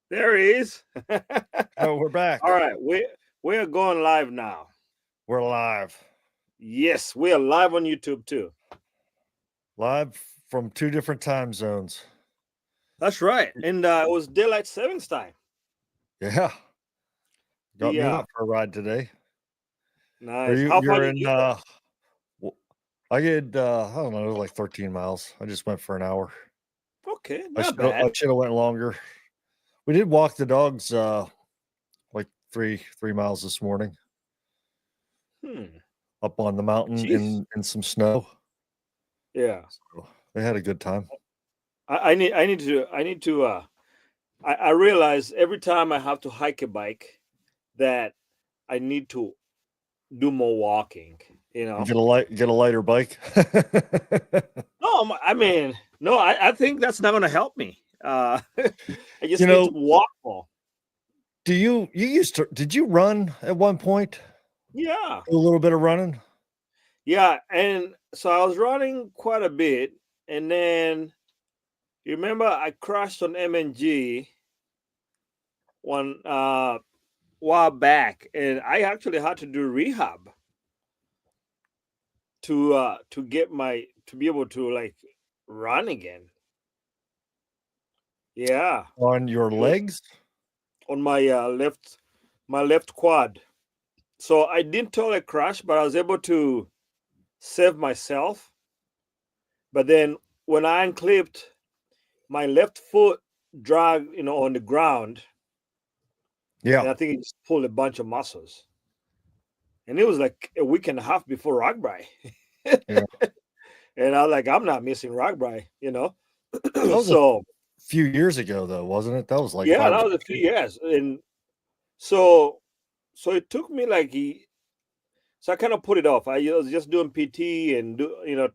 There he is. Oh, we're All back. right, we're going live now. We're live. Yes, we are live on YouTube too. Live from two different time zones. That's right. And it was daylight savings time. Yeah. Got The me out for a ride today. Are nice. you How far you're did in you go? I did I don't know, like 13 miles. I just went for an hour. Okay, I not should I bad. should have went longer. We did walk the dogs like three miles this morning Hmm. up on the mountain Jeez. in some snow. Yeah. So they had a good time. I need to I realize every time I have to hike a bike that I need to do more walking, you know. Get a lighter bike. No, I mean, no, I think that's not gonna help me. I you just need to know, walk more. do you used to did you run at one point? Yeah. Do a little bit of running? Yeah, and so I was running quite a bit, and then you remember I crashed on MNG one while back, and I actually had to do rehab to get my to be able to like run again. Yeah, On your it was legs? on my left quad. So I didn't totally crash, but I was able to save myself. But then when I unclipped, my left foot dragged, on the ground, Yeah. and I think it just pulled a bunch of muscles. And it was like a week and a half before Rockbry. Yeah. And I was like, I'm not missing Rockbry. That was a So few years ago though, wasn't it? That was like yeah, 5 or that 6 was a few years. years. And so so it took me like so I kind of put it off. I was just doing PT and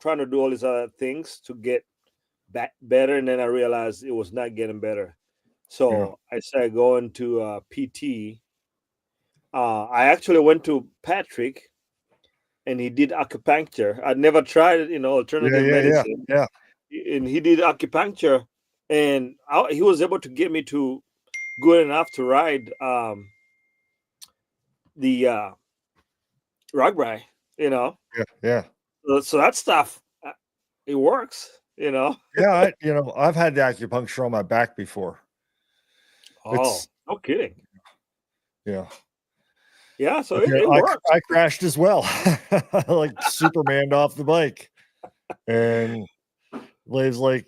trying to do all these other things to get back better, and then I realized it was not getting better. Yeah. So I started going to PT. I actually went to Patrick, and he did acupuncture. I'd never tried, Yeah, alternative yeah, yeah, medicine, yeah. and he did acupuncture, and he was able to get me to good enough to ride the Ragbri. You know, Yeah, yeah. so that stuff it works. Yeah, I've had the acupuncture on my back before. Oh, It's no kidding. yeah. Yeah, so But it, yeah, it works. I crashed as well. Like Superman off the bike. And Lave's like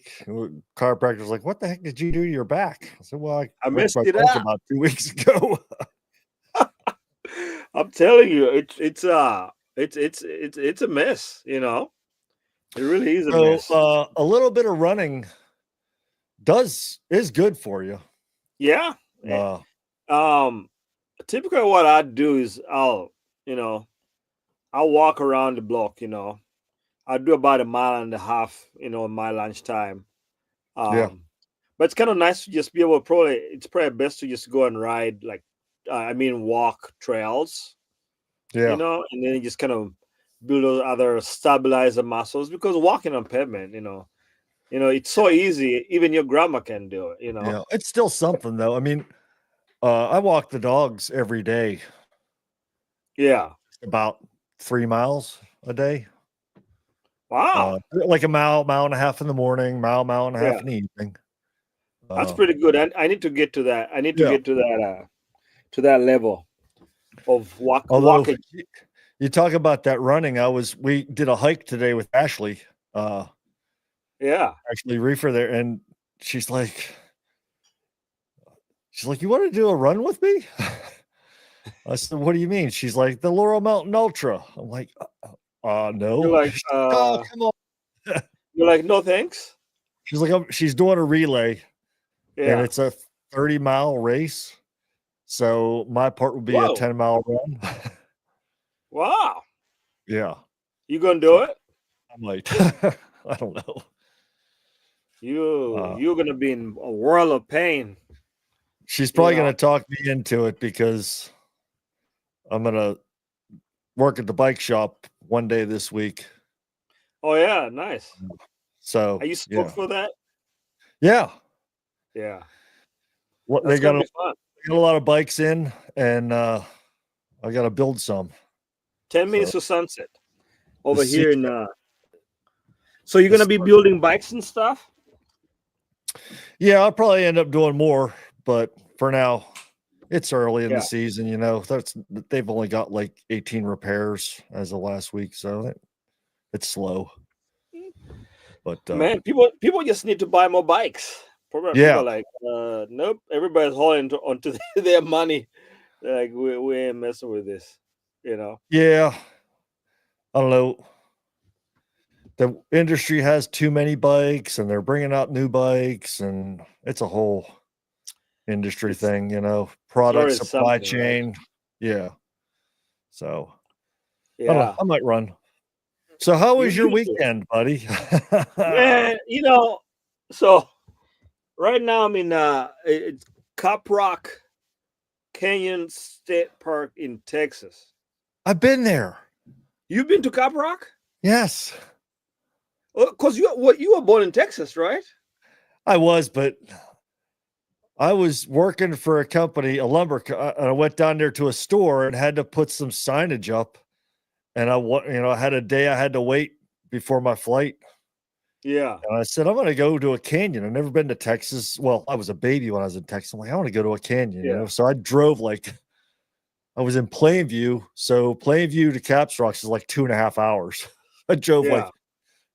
chiropractor's like, "What the heck did you do to your back?" I said, "Well, I I broke messed my it bike up. about 2 weeks ago." I'm telling you, it's a mess. It really is a So, mess. a little bit of running is good for you. Yeah. Uh, Um, typically what I do is you know, I'll walk around the block. I do about a mile and a half, in my lunchtime. yeah, But it's kind of nice to just be able to it's probably best to just go and ride like walk trails, yeah. and then you just kind of build those other stabilizer muscles because walking on pavement, it's so easy, even your grandma can do it. Yeah, it's still something though. I mean, I walk the dogs every day, Yeah. about 3 miles a day. Wow. Like a mile and a half in the morning, mile and a half Yeah. in the evening. That's Uh, pretty good. I need to get to that. I need to yeah. get to that level of Although walking. you talk about that running, we did a hike today with Ashley, uh, Yeah. actually reefer there, and she's like, "You want to do a run with me?" I said, "What do you mean?" She's like, "The Laurel Mountain Ultra." I'm like, You're no." like She's like, "Oh, come on." no thanks. She's like, she's doing a relay, and Yeah. it's a 30-mile race. So my part would be a Whoa. 10-mile run. Wow. Yeah. You gonna So do it? I might. I don't know. You're gonna be in a world of pain. She's You probably know. gonna talk me into it because I'm gonna work at the bike shop one day this week. Oh yeah, nice. So Are you stoked yeah. for that? Yeah. Yeah. What That's gonna be fun. they got a lot of bikes in, and I got to build some. 10 minutes So to sunset the over sea, here in. So you're the gonna sea- be building bikes and stuff. yeah, I'll probably end up doing more, but for now, it's early in the Yeah. season. They've only got like 18 repairs as of last week, so it's slow. But Man, people just need to buy more bikes. Probably people yeah, are like, nope. Everybody's holding onto their money. They're like, we ain't messing with this. You know. yeah, I don't know. The industry has too many bikes, and they're bringing out new bikes, and it's a whole industry It's thing. it's Product always supply something, right? chain. Yeah, so I don't know. Yeah. I might run. So, how You was your do so. weekend, buddy? Man, so right now I'm in it's Cop Rock Canyon State Park in Texas. I've been there. You've been to Cop Rock? Yes, Because you were born in Texas, right? I was, but I was working for a company, a and I went down there to a store and had to put some signage up. And I had a day I had to wait before my flight. Yeah. And I said, I'm going to go to a canyon. I've never been to Texas. Well, I was a baby when I was in Texas. I'm like, I want to go to a canyon. Yeah. So I drove I was in Plainview. So Plainview to Caps Rocks is like 2.5 hours. I drove Yeah. like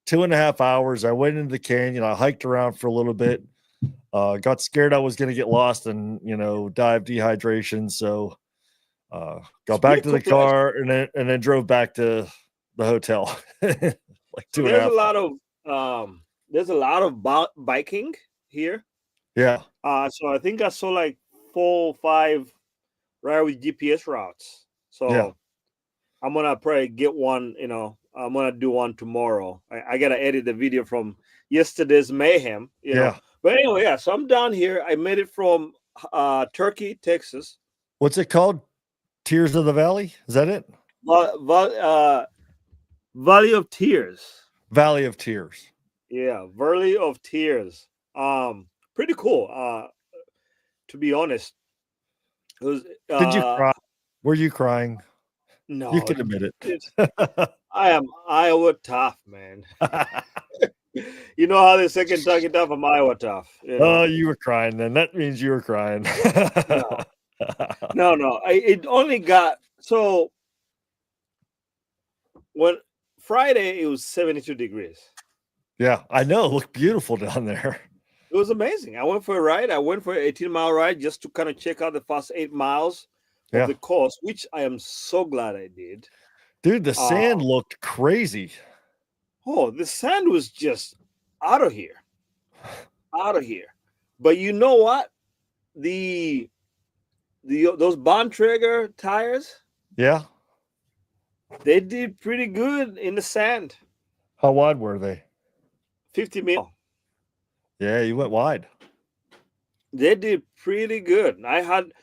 2.5 hours. I went into the canyon. I hiked around for a little bit. Got scared I was going to get lost and, die of dehydration. So It's got back pretty to cool the place. car and then drove back to the hotel. Like So two and a half. there's a lot of biking here. Yeah. So I think I saw like 4 or 5 right with GPS routes. Yeah. So I'm gonna probably get one. I'm gonna do one tomorrow. I gotta edit the video from yesterday's mayhem. Yeah. But anyway, yeah. So I'm down here. I made it from Turkey, Texas. What's it called? Tears of the Valley? Is that it? Val, Val, uh, Valley of Tears. Valley of Tears. Yeah, Valley of Tears. Pretty cool. To be honest, it was. Did you cry? Were you crying? You No, can admit it's. it. I am Iowa tough, man. You know how they say Kentucky tough? I'm Iowa tough. Oh, you were crying then. That means you were crying. No, no. It only got so when Friday it was 72 degrees. Yeah, I know. It looked beautiful down there. It was amazing. I went for a ride. I went for an 18-mile ride just to kind of check out the first 8 miles of Yeah. the course, which I am so glad I did. Dude, the sand looked crazy. Oh, the sand was just out of here. Out of here. But you know what? Those Bontrager tires, Yeah. they did pretty good in the sand. How wide were they? 50 mil. Yeah, you went wide. They did pretty good. I had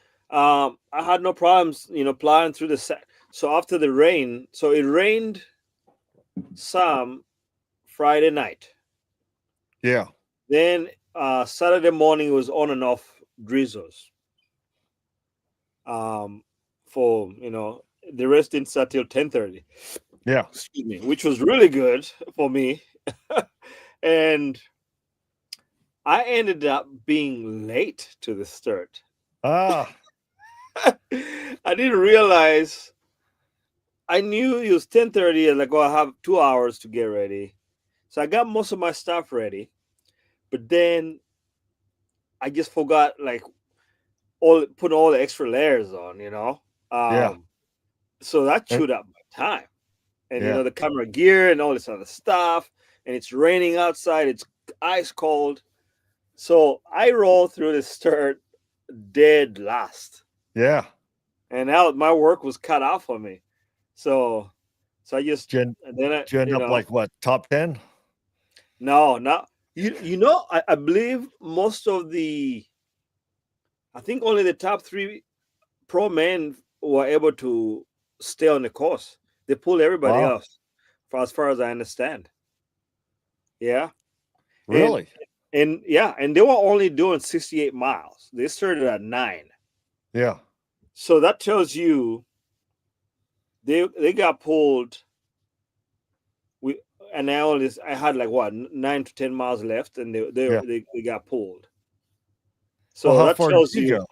no problems, plowing through the sand. So after the rain, so it rained some Friday night. Yeah. Then Saturday morning was on and off drizzles. For the rest didn't start till 10:30. Yeah. Excuse me, which was really good for me. And I ended up being late to the start. Ah. I didn't realize. I knew it was 10:30 and like, I have 2 hours to get ready. So I got most of my stuff ready. But then I just forgot like put all the extra layers on, Yeah. So that chewed up my time. And Yeah. the camera gear and all this other stuff. And it's raining outside, it's ice cold. So I rolled through the start dead last. Yeah. And now my work was cut out for me. So I just Did you end up like what, top 10? No, not I believe most of I think only the top 3 pro men were able to stay on the course. They pulled everybody else, for as far as I understand. Yeah. Really? And yeah, and they were only doing 68 miles. They started at 9. Yeah. So that tells you they got pulled. We and I had like what 9 to 10 miles left, and Yeah. they got pulled. Well, So how that far did tells you you go?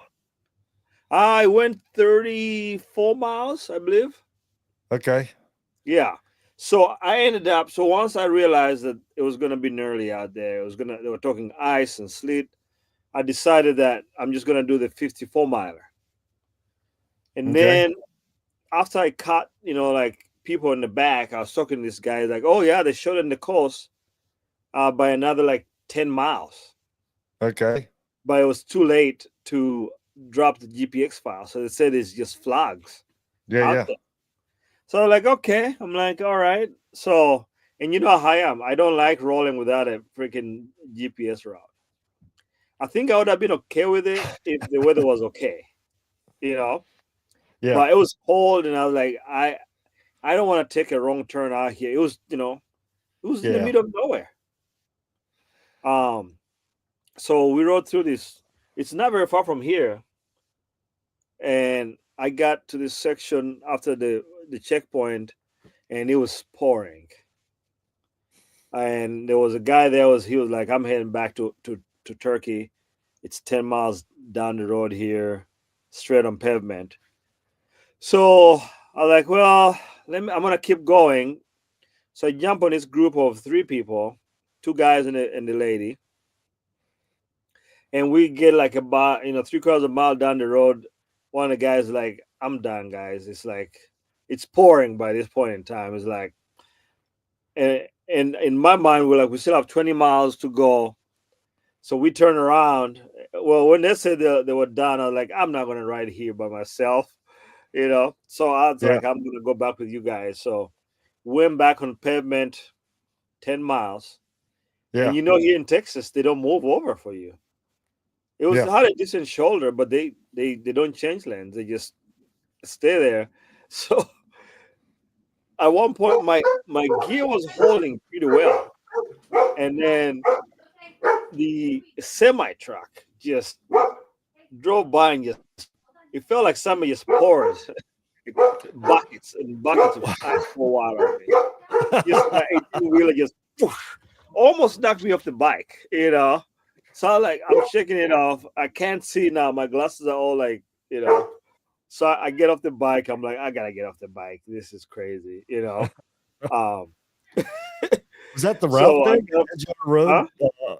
I went 34 miles, I believe. Okay. Yeah. So I ended up. So once I realized that it was gonna be gnarly out there, it was gonna. They were talking ice and sleet. I decided that I'm just gonna do the 54 miler, and Okay. then after I caught, like people in the back, I was talking to this guy like, oh yeah, they shortened the course by another like 10 miles, Okay. but it was too late to drop the GPX file. So they said it's just flags Yeah. out Yeah. there. So I'm like, okay. I'm like, all right. So, and you know how I am. I don't like rolling without a freaking GPS route. I think I would have been okay with it if the weather was okay, you know. Yeah. But it was cold, and I was like, I don't want to take a wrong turn out here. It was, it was in the Yeah. middle of nowhere. Um, so we rode through this. It's not very far from here, and I got to this section after the checkpoint, and it was pouring. And there was a guy there. He was like, "I'm heading back to Turkey. It's 10 miles down the road here, straight on pavement." So I was like, "Well, I'm gonna keep going." So I jump on this group of three people, two guys and the lady, and we get like about 3/4 of a mile down the road. One of the guys is like, "I'm done, guys. It's like it's pouring by this point in time." It's like, and in my mind, we still have 20 miles to go. So we turn around. Well, when they said they were done, I was like, I'm not gonna ride here by myself. So I was Yeah. like, I'm gonna go back with you guys. So went back on pavement 10 miles. And Yeah. here in Texas, they don't move over for you. It was Yeah. had a decent shoulder, but they don't change lanes. They just stay there. So at one point my gear was holding pretty well. And then the semi truck just drove by and just it felt like somebody just poured buckets and buckets of ice cold water on me. Just that 18 wheeler just whoosh, almost knocked me off the bike. So I'm shaking it off. I can't see now. My glasses are all like. So I get off the bike. I'm like, I gotta get off the bike. This is crazy. Um, Was that the route so there? I They get up, had you on the road? huh?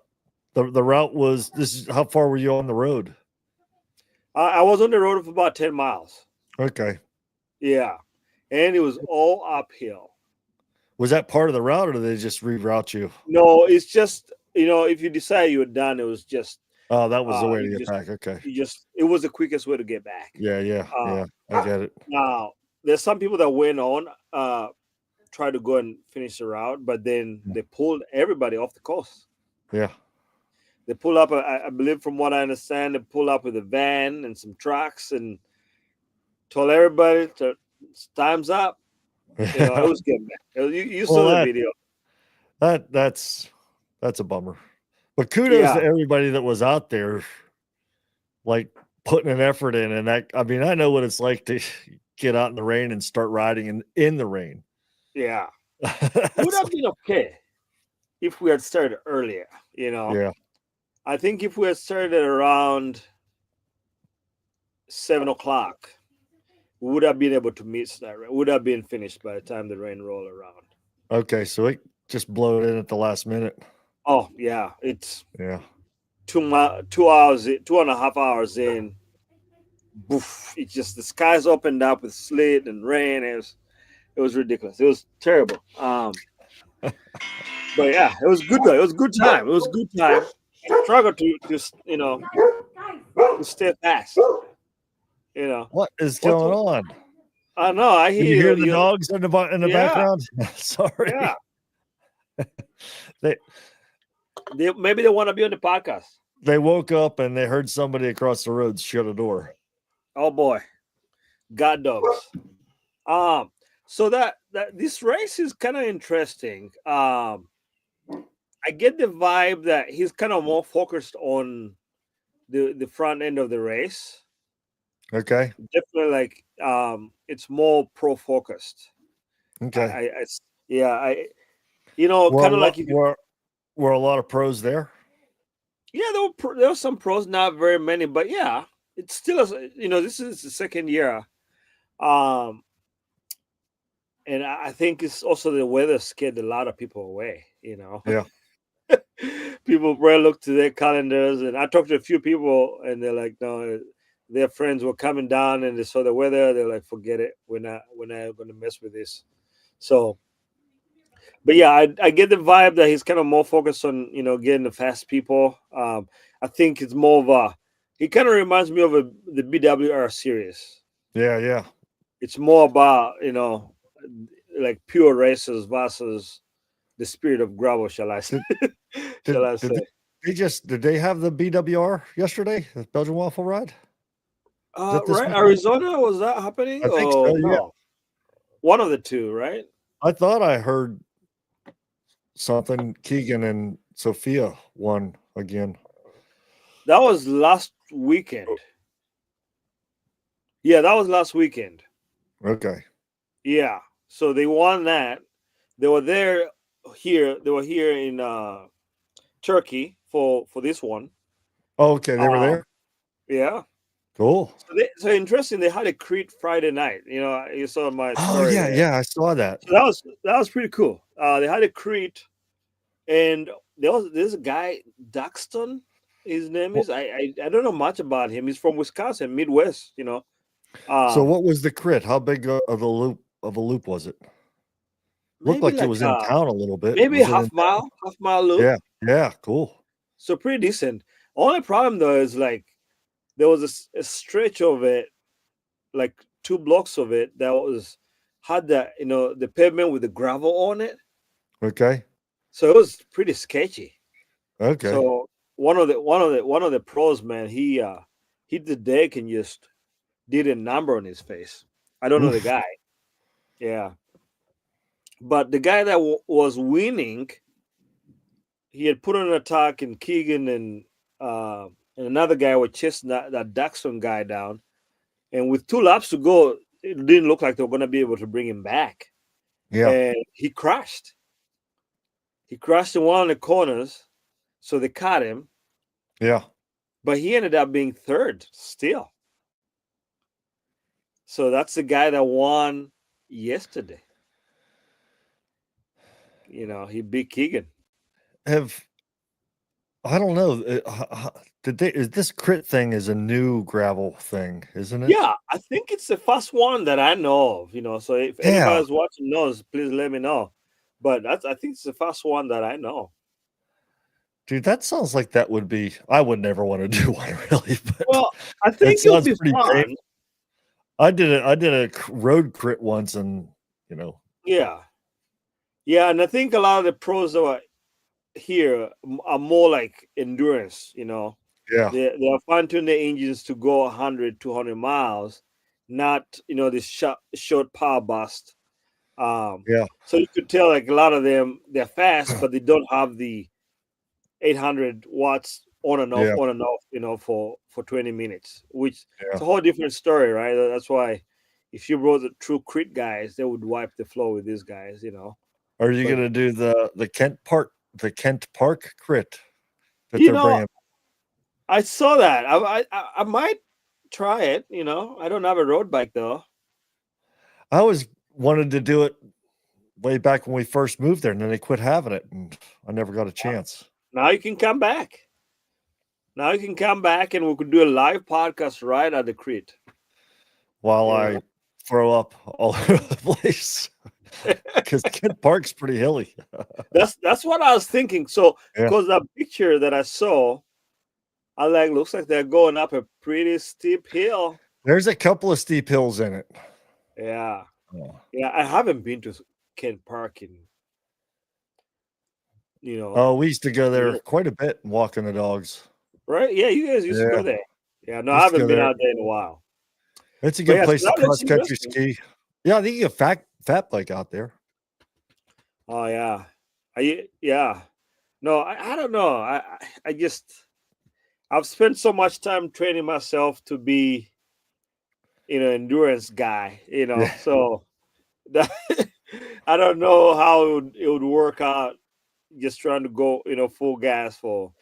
The route was this is how far were you on the road? I was on the road for about 10 miles. Okay. Yeah. And it was all uphill. Was that part of the route or did they just reroute you? No, it's just if you decide you were done, it was just Oh, that was the way to you get just back. Okay. you just it was the quickest way to get back. Yeah, yeah, Uh, yeah. I get it. Now there's some people that went on try to go and finish the route, but then they pulled everybody off the course. Yeah. They pull up, I believe, from what I understand, they pull up with a van and some trucks and told everybody to time's up. It Yeah. was good, man. You Well, saw the video. that's a bummer. But kudos Yeah, to everybody that was out there, like putting an effort in. And that, I mean, I know what it's like to get out in the rain and start riding in the rain. yeah. Would That's have like, been okay if we had started earlier. yeah, I think if we had started around 7 o'clock, we would have been able to miss that rain. Would have been finished by the time the rain rolled around. okay. So it just blowed in at the last minute. Oh yeah, it's Yeah. 2 hours, 2.5 hours in. Boof! It just the skies opened up with sleet and rain. It was ridiculous. It was terrible. But yeah, it was good though. It was good time. It was good time. I struggled to stay fast. You know. What is What's going on? I know. I Did you hear hear you. the dogs in the Yeah, background? yeah. Sorry. They Maybe they want to be on the podcast. they woke up and they heard somebody across the road shut a door. Oh boy, God dogs. So that this race is kind of interesting. I get the vibe that he's kind of more focused on the front end of the race. Okay. Definitely, like it's more pro focused. Okay. Yeah, Were a kind of lot like if you, were a lot of pros there? yeah, there were some pros, not very many, but yeah, it's still this is the second year, um, and I think it's also the weather scared a lot of people away. Yeah. People probably look to their calendars, and I talked to a few people, and they're like, no, their friends were coming down, and they saw the weather. They're like, forget it, we're not going to mess with this. So, but yeah, I get the vibe that he's kind of more focused on getting the fast people. I think it's more of a. He kind of reminds me of the BWR series. Yeah, yeah. It's more about like pure races versus the spirit of gravel. Shall I say? Did Shall did I did say? did they have the BWR yesterday? The Belgian waffle ride? Is that this Right, weekend? Arizona, was that happening? I think so, Oh yeah. no, one of the two, right? I thought I heard something Keegan and Sophia won again. That was last weekend. Yeah, that was last weekend. Okay. Yeah, so they won that. They were there here. They were here in Turkey for this one. Oh, okay, they were Um, there? yeah. Cool. So interesting. They had a Crete Friday night. You saw my Oh, story yeah, there. yeah, I saw that. So that was pretty cool. They had a Crete, and there's a guy Daxton. His name Wh is I don't know much about him. He's from Wisconsin, Midwest. So Um, what was the crit? How big of a loop was it? Looked maybe like it like was in town a little bit. maybe a Was it in town? half mile loop. Yeah, yeah, cool. So pretty decent. Only problem though is like there was a stretch of it, like 2 blocks of it that had the pavement with the gravel on it. Okay, So it was pretty sketchy. okay. So one of the pros, man, he hit the deck and just did a number on his face. I don't know the Oof. guy. Yeah, but the guy that was winning, he had put on an attack, and Keegan and another guy were chasing that Daxon guy down. And with 2 laps to go, it didn't look like they were going to be able to bring him back. Yeah, And he crashed. He crashed in one of the corners, so they caught him. yeah. But he ended up being third still. So that's the guy that won yesterday. He beat Keegan. Have I don't know. Did they? Is this crit thing is a new gravel thing, isn't it? Yeah, I think it's the first one that I know of. So if Yeah, anybody's watching knows, please let me know. But I think it's the first one that I know. dude, that sounds like that would be. I would never want to do one really, but Well, I it think it'll sounds be pretty painful. fun. I did a road crit once, and you know, Yeah. Yeah, and I think a lot of the pros that are here are more like endurance. yeah, They are fine-tuning the engines to go 100, 200 miles, not this short power burst. yeah, So you could tell like a lot of them they're fast, but they don't have the 800 watts yeah, on and off, for 20 minutes, which it's yeah. a whole different story, right? That's why if you brought the true crit guys, they would wipe the floor with these guys. Are you But gonna do the Kent Park crit that you they're know, bringing? I saw that. I might try it. I don't have a road bike though. I always wanted to do it way back when we first moved there, and then they quit having it, and I never got a chance. Now you can come back. Now you can come back, and we could do a live podcast right at the crit. While You I know. throw up all over the place because Kent Park's pretty hilly. That's what I was thinking. So, Yeah, because that picture that I saw, I like looks like they're going up a pretty steep hill. there's a couple of steep hills in it. Yeah, Oh, yeah. I haven't been to Kent Park in oh, we used to go there years, quite a bit and walking the dogs. right? Yeah, you guys used to Yeah, go there. Yeah, no, I used to haven't go been there. out there in a while. It's a But good yeah, so place to that looks cross country interesting. ski. Yeah, I think you get fat bike out there. Oh yeah, yeah. No, I don't know. I just I've spent so much time training myself to be, endurance guy, Yeah. So that I don't know how it would work out just trying to go, full gas for,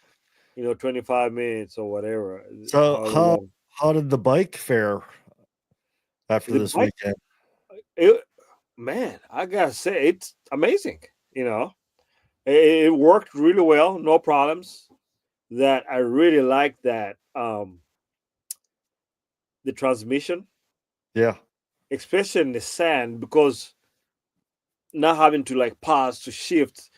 25 minutes or whatever, So however long. how did the bike fare after The this bike, weekend? it, man, I gotta say, it's amazing. You know, it worked really well, no problems. That I really like that the transmission, Yeah. especially in the sand, because not having to like pause to shift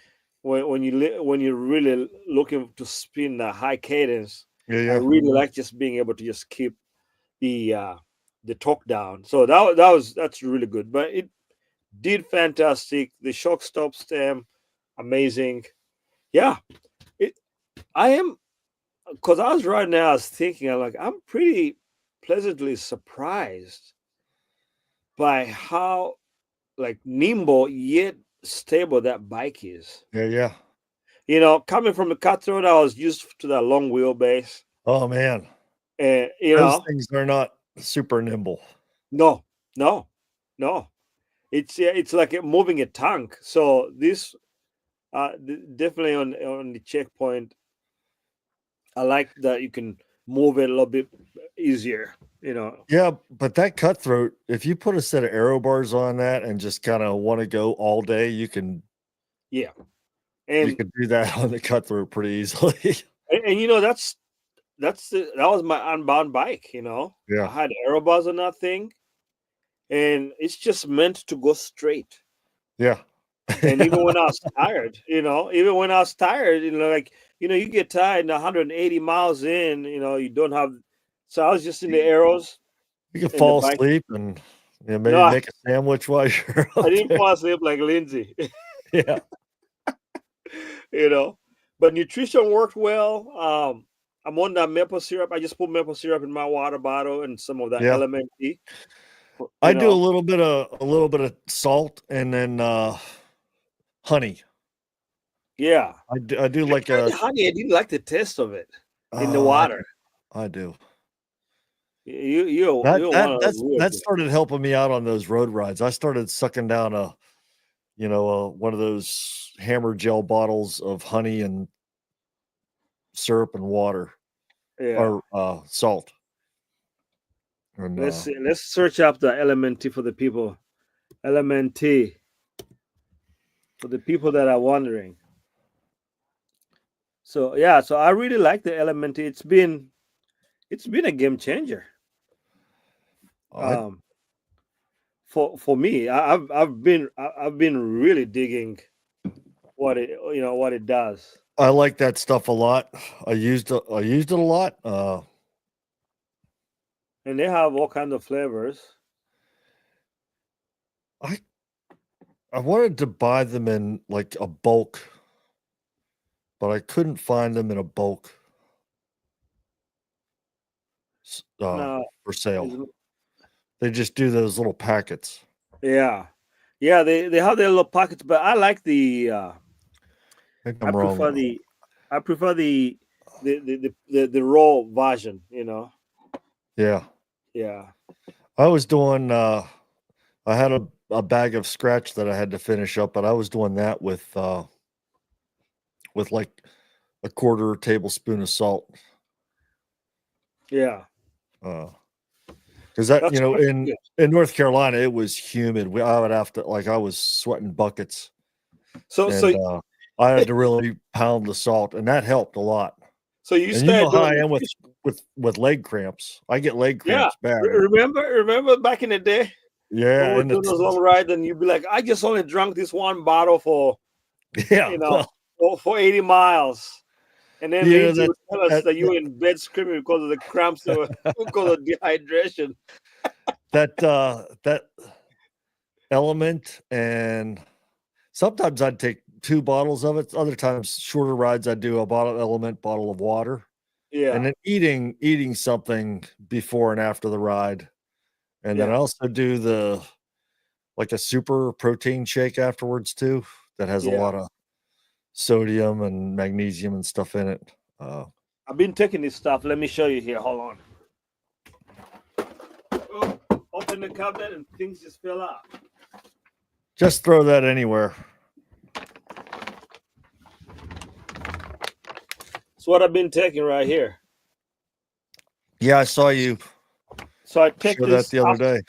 when you're really looking to spin a high cadence. Yeah, I yeah. really like just being able to just keep the uh the torque down. So that's really good. But it did fantastic. The shock stop stem, amazing. Yeah, it. I am because I was right now. I was thinking. I'm pretty pleasantly surprised by how like nimble yet stable that bike is. Yeah, yeah. Coming from the cutthroat, I was used to that long wheelbase, Oh man. and Those things are not super nimble. no, no, no. It's like moving a tank. So this definitely on the checkpoint. I like that you can move it a little bit easier. Yeah, but that cutthroat, if you put a set of aero bars on that and just kind of want to go all day, Yeah, you and can do that on the cutthroat pretty easily. that was my unbound bike. Yeah. I had aero bars on that thing, and it's just meant to go straight. Yeah. And even when I was tired, like, you get tired and 180 miles in, you don't have. So I was just in the arrows You can in the fall bike. asleep and No, maybe make a sandwich while you're I up didn't there. fall asleep like Lindsay, Yeah. you know. But nutrition worked well. I'm on that maple syrup. I just put maple syrup in my water bottle and some of that Yeah. element tea. I You do know, a little bit of salt and then honey. yeah. I do I like tried a the honey. I didn't like the taste of it in the I water. do. I do. You're one of those weird. That started helping me out on those road rides. I started sucking down one of those hammer gel bottles of honey and syrup and water Yeah. or salt. And Let's see. Let's search up the element tea for the people. Element tea for the people that are wondering. So yeah, so I really like the element tea. It's been a game changer. I Um, for me, I've been really digging what it does, I like that stuff a lot. I used it a lot. and they have all kinds of flavors. I I wanted to buy them in like a bulk, but I couldn't find them in a bulk Now, for is- sale. They just do those little packets. yeah, yeah, they have their little pockets, but I like the I think I I'm wrong. prefer the I prefer the raw version. Yeah. Yeah, I was doing I had a bag of scratch that I had to finish up, but I was doing that with like a quarter tablespoon of salt. yeah, Because that, that's quite good. in North Carolina, it was humid. I would have to like I was sweating buckets, So and I had to really pound the salt, and that helped a lot. so you And you know started how doing I am nutrition. with leg cramps. I get leg Yeah, cramps bad. remember back in the day when Yeah, we were and doing it's those long rides, and you'd be like, I just only drank this one bottle for yeah. you know Well, for 80 miles. And then Lindsay that would tell us that that you were in bed screaming because of the cramps that were because of dehydration. that element, and sometimes I'd take 2 bottles of it. Other times, shorter rides, I'd do a bottle of element, bottle of water, and Yeah, then eating something before and after the ride. And then I yeah, also do like a super protein shake afterwards too, that has a yeah, lot of sodium and magnesium and stuff in it. I've been taking this stuff. Let me show you here. Hold on. Oh, open the cabinet and things just fell out. Just throw that anywhere. It's what I've been taking right here. Yeah, I saw you So I take show this that the other after, day.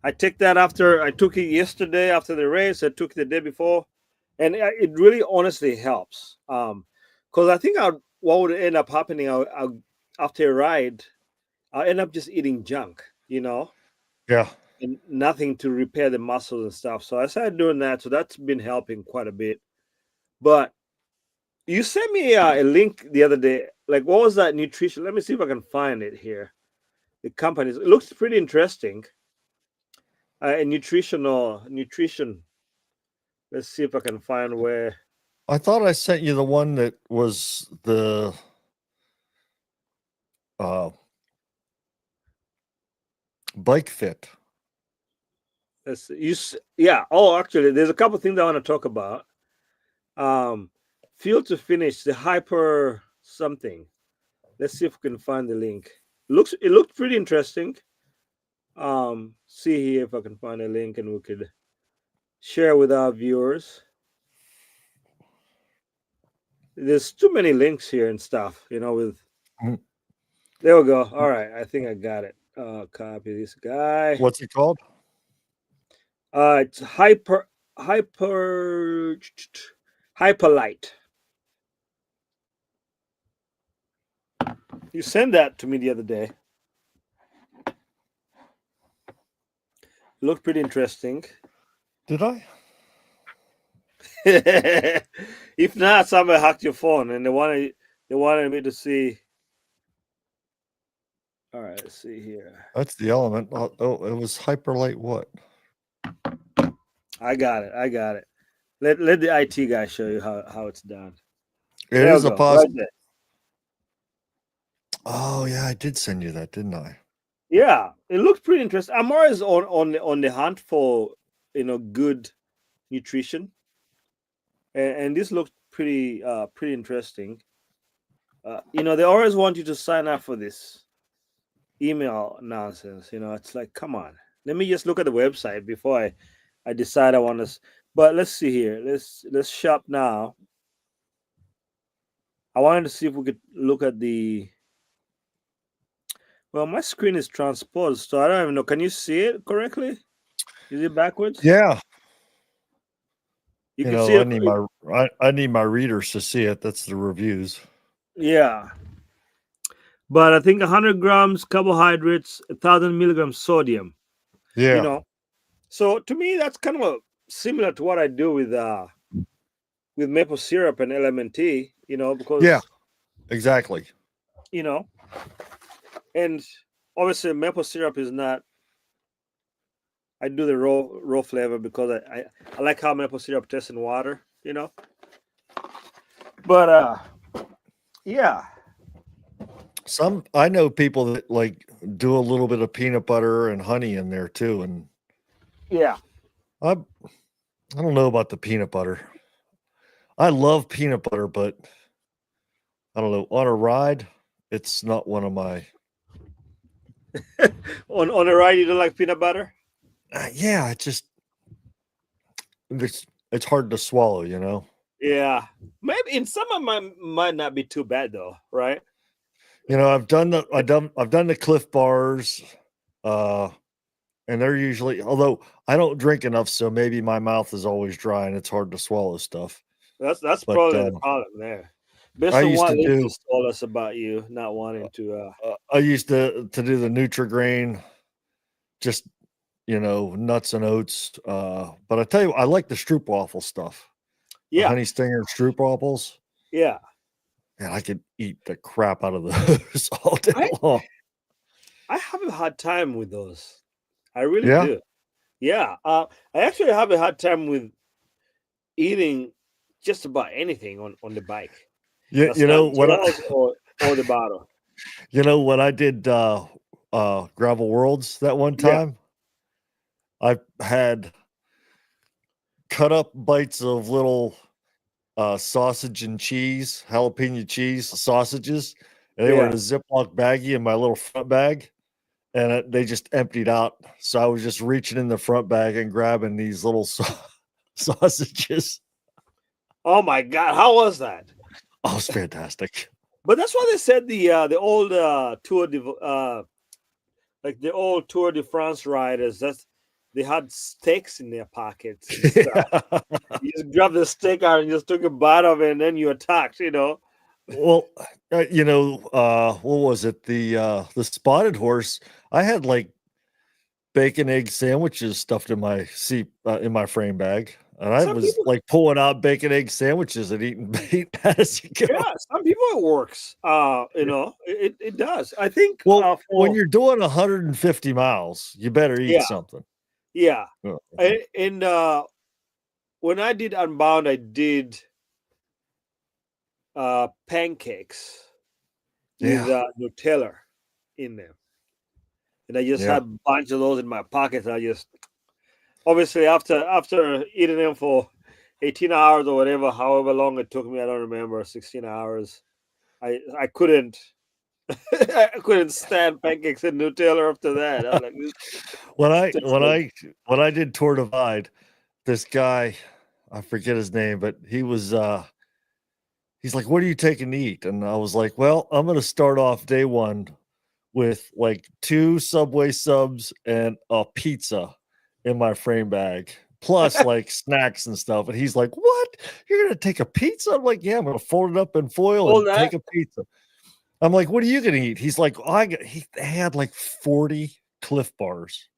I take that after I took it yesterday after the race. I took it the day before, and it really honestly helps. Because I think what would end up happening, after a ride, I'll end up just eating junk, Yeah. and nothing to repair the muscles and stuff. So I started doing that. So that's been helping quite a bit. But you sent me a link the other day. Like, what was that nutrition? Let me see if I can find it here. The companies. It looks pretty interesting. Nutrition. Let's see if I can find where. I thought I sent you the one that was the bike fit. Yeah. Oh, actually, there's a couple things I want to talk about. Fuel to finish the hyper something. Let's see if we can find the link. It looked pretty interesting. See here if I can find a link and we could share with our viewers. There's too many links here and stuff, with Mhm. there we go. All right, I think I got it. Copy this guy. What's it called? It's hyperlight. You sent that to me the other day. It looked pretty interesting. Did I? If not, somebody hacked your phone and they wanted me to see. All right, let's see here. That's the element. Oh, it was hyperlight what? I got it. Let the IT guy show you how it's done. It There is we a go. positive. Right there. Oh yeah, I did send you that, didn't I? Yeah, it looks pretty interesting. I'm always on the hunt for good nutrition, and this looks pretty interesting. They always want you to sign up for this email nonsense. It's like, come on, let me just look at the website before I decide I want to. But let's see here. Let's shop now. I wanted to see if we could look at the. Well, my screen is transposed, so I don't even know. Can you see it correctly? Is it backwards? Yeah. You can see I it. need I need my readers to see it. That's the reviews. Yeah. But I think 100 grams carbohydrates, 1,000 milligrams sodium. Yeah. So to me, that's kind of similar to what I do with maple syrup and LMNT. Because Yeah. Exactly. And obviously maple syrup is not. I do the raw flavor because I like how maple syrup tastes in water. But yeah. I know people that like do a little bit of peanut butter and honey in there too, and Yeah. I don't know about the peanut butter. I love peanut butter, but I don't know, on a ride, it's not one of my. on the ride, you don't like peanut butter? Yeah, it's hard to swallow, Yeah. Maybe in summer might not be too bad though, right? I've done the Cliff Bars, and they're usually, although I don't drink enough, so maybe my mouth is always dry and it's hard to swallow stuff. That's But probably the problem there. Based I on used what to Link do just told us about you not wanting to. I used to do the Nutri-Grain, just nuts and oats. But I tell you, I like the stroopwafel stuff, the Yeah. honey stinger stroopwafels. Yeah. And I could eat the crap out of those all day I long. I have a hard time with those. I really Yeah. do. Yeah. I actually have a hard time with eating just about anything on the bike. Yeah. That's not gels or the bottle. When I did Gravel Worlds that one Yeah. time, I had cut up bites of little sausage and cheese, jalapeno cheese sausages, and they were in a Yeah. Ziploc baggie in my little front bag, and they just emptied out. So I was just reaching in the front bag and grabbing these little sausages. Oh my God, how was that? Oh, it's fantastic. But that's why they said the old like the old Tour de France riders. That's they had steaks in their pockets and stuff. Yeah. You just grab the steak out and just took a bite of it, and then you attacked. Well, what was it? The spotted horse. I had like bacon egg sandwiches stuffed in my seat in my frame bag, and I Some was people, like pulling out bacon egg sandwiches and eating as you go. yeah, some people it works. Yeah. It does. I think Well, when for you're doing 150 miles, you better eat yeah, something. yeah. Yeah. And when I did Unbound, I did pancakes with Yeah. Nutella in them, and I just Yeah. had a bunch of those in my pockets. I just obviously after eating them for 18 hours or whatever, however long it took me, I don't remember, 16 hours. I couldn't I couldn't stand pancakes and Nutella after that. I was like, this when I tastes when good. I when I did Tour Divide, this guy, I forget his name, but he's like, "What are you taking to eat?" And I was like, "Well, I'm going to start off day one with like 2 Subway subs and a pizza in my frame bag, plus like snacks and stuff." And he's like, "What? You're going to take a pizza?" I'm like, "Yeah, I'm going to fold it up in foil All and that? take a pizza." I'm like, "What are you going to eat?" He's like, he had like 40 Cliff Bars.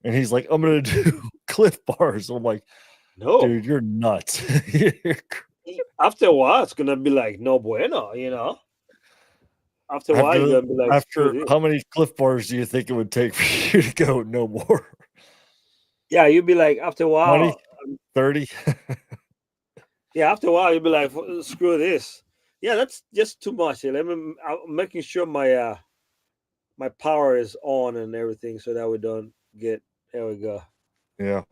And he's like, "I'm going to do Cliff Bars." I'm like, No. "Dude, you're nuts." After a while, it's gonna be like no bueno. After a while, After you're gonna be like, screw after this. how many Cliff Bars do you think it would take for you to go no more? Yeah, you'll be like after a 20, while. 30? Yeah, after a while, you'll be like, screw this. Yeah, that's just too much. I'm making sure my power is on and everything, so that we don't get. There we go. Yeah.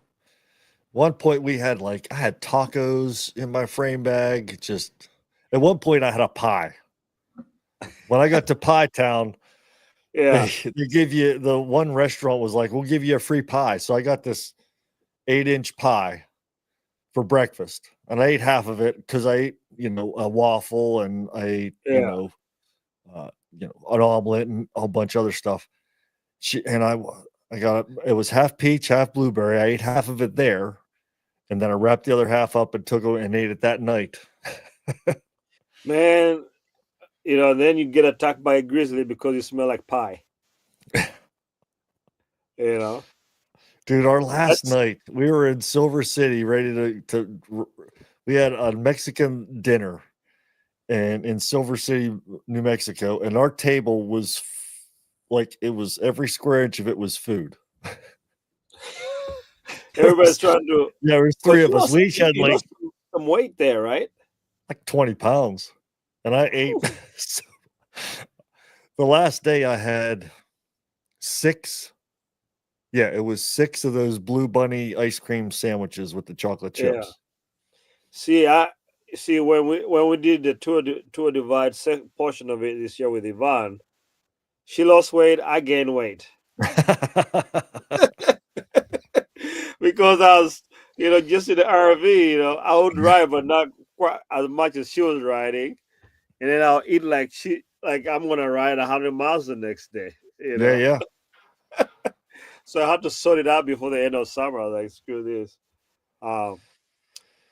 One point we had like I had tacos in my frame bag. Just at one point I had a pie. When I got to Pie Town, they Yeah, they give you the one restaurant was like, "We'll give you a free pie." So I got this 8-inch pie for breakfast. And I ate half of it because I ate, a waffle and I ate, yeah. an omelet and a whole bunch of other stuff. I got it was half peach, half blueberry. I ate half of it there, and then I wrapped the other half up and took it and ate it that night. Man, then you get attacked by a grizzly because you smell like pie. You know, Dude, our last that's night, we were in Silver City ready we had a Mexican dinner and in Silver City, New Mexico, and our table was like it was every square inch of it was food. There everybody's was trying to. Yeah, there was Because 3 of us. We each had you lost some weight there, right? like 20 pounds, and I ate. Ooh, So the last day I had 6 yeah, it was 6 of those Blue Bunny ice cream sandwiches with the chocolate yeah. chips. See, I see when we did the tour divide portion of it this year with Yvonne, she lost weight, I gained weight because I was, just in the RV. I would drive, but not quite as much as she was riding, and then I'll eat like I'm gonna ride 100 miles the next day. Yeah, yeah. So I had to sort it out before the end of summer. I was like, screw this. Um,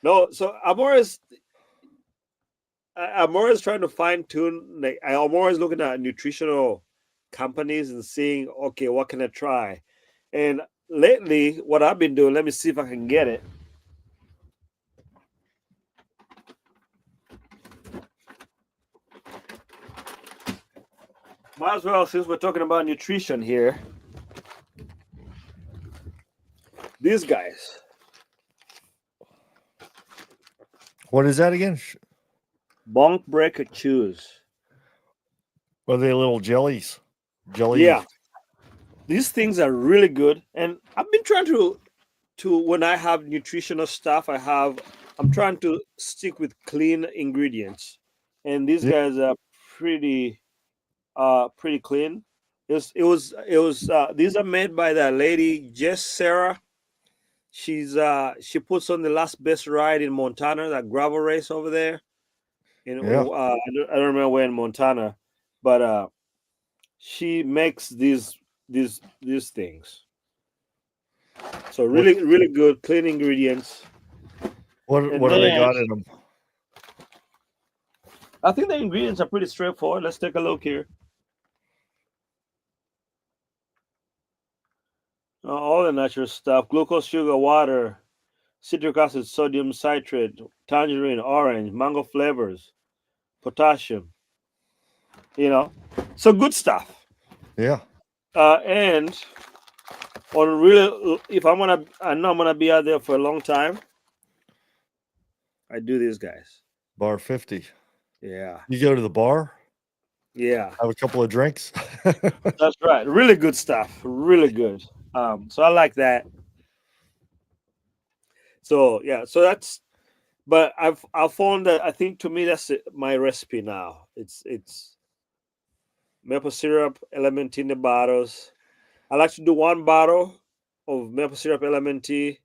no, so I'm always trying to fine tune. Like I'm always looking at nutritional companies and seeing, okay, what can I try? And lately, what I've been doing, let me see if I can get it. Might as well, since we're talking about nutrition here. These guys, What is that again? Bonk Breaker Chews. Are they little jellies? Jelly? Yeah, these things are really good, and I've been trying to when I have nutritional stuff, I have I'm trying to stick with clean ingredients, and these Yeah, guys are pretty pretty clean. These are made by that lady Jess Sarah. She puts on the last best ride in Montana, that gravel race over there. yeah. I don't remember where in Montana, but she makes these things. So What really good, clean ingredients. And what do they then got in them? I think the ingredients are pretty straightforward. Let's take a look here. All the natural stuff: glucose, sugar, water, citric acid, sodium citrate, tangerine, orange, mango flavors, potassium. You know, so good stuff. Yeah, And on really, if I know I'm gonna be out there for a long time. I do these guys. bar 50. Yeah, You go to the bar, yeah, have a couple of drinks. that's right. Really good stuff. Really good. So I like that. So yeah, so that's. But I've found that I think to me that's my recipe now. It's maple syrup, element tea in the bottles. I like to do one bottle of maple syrup, element tea,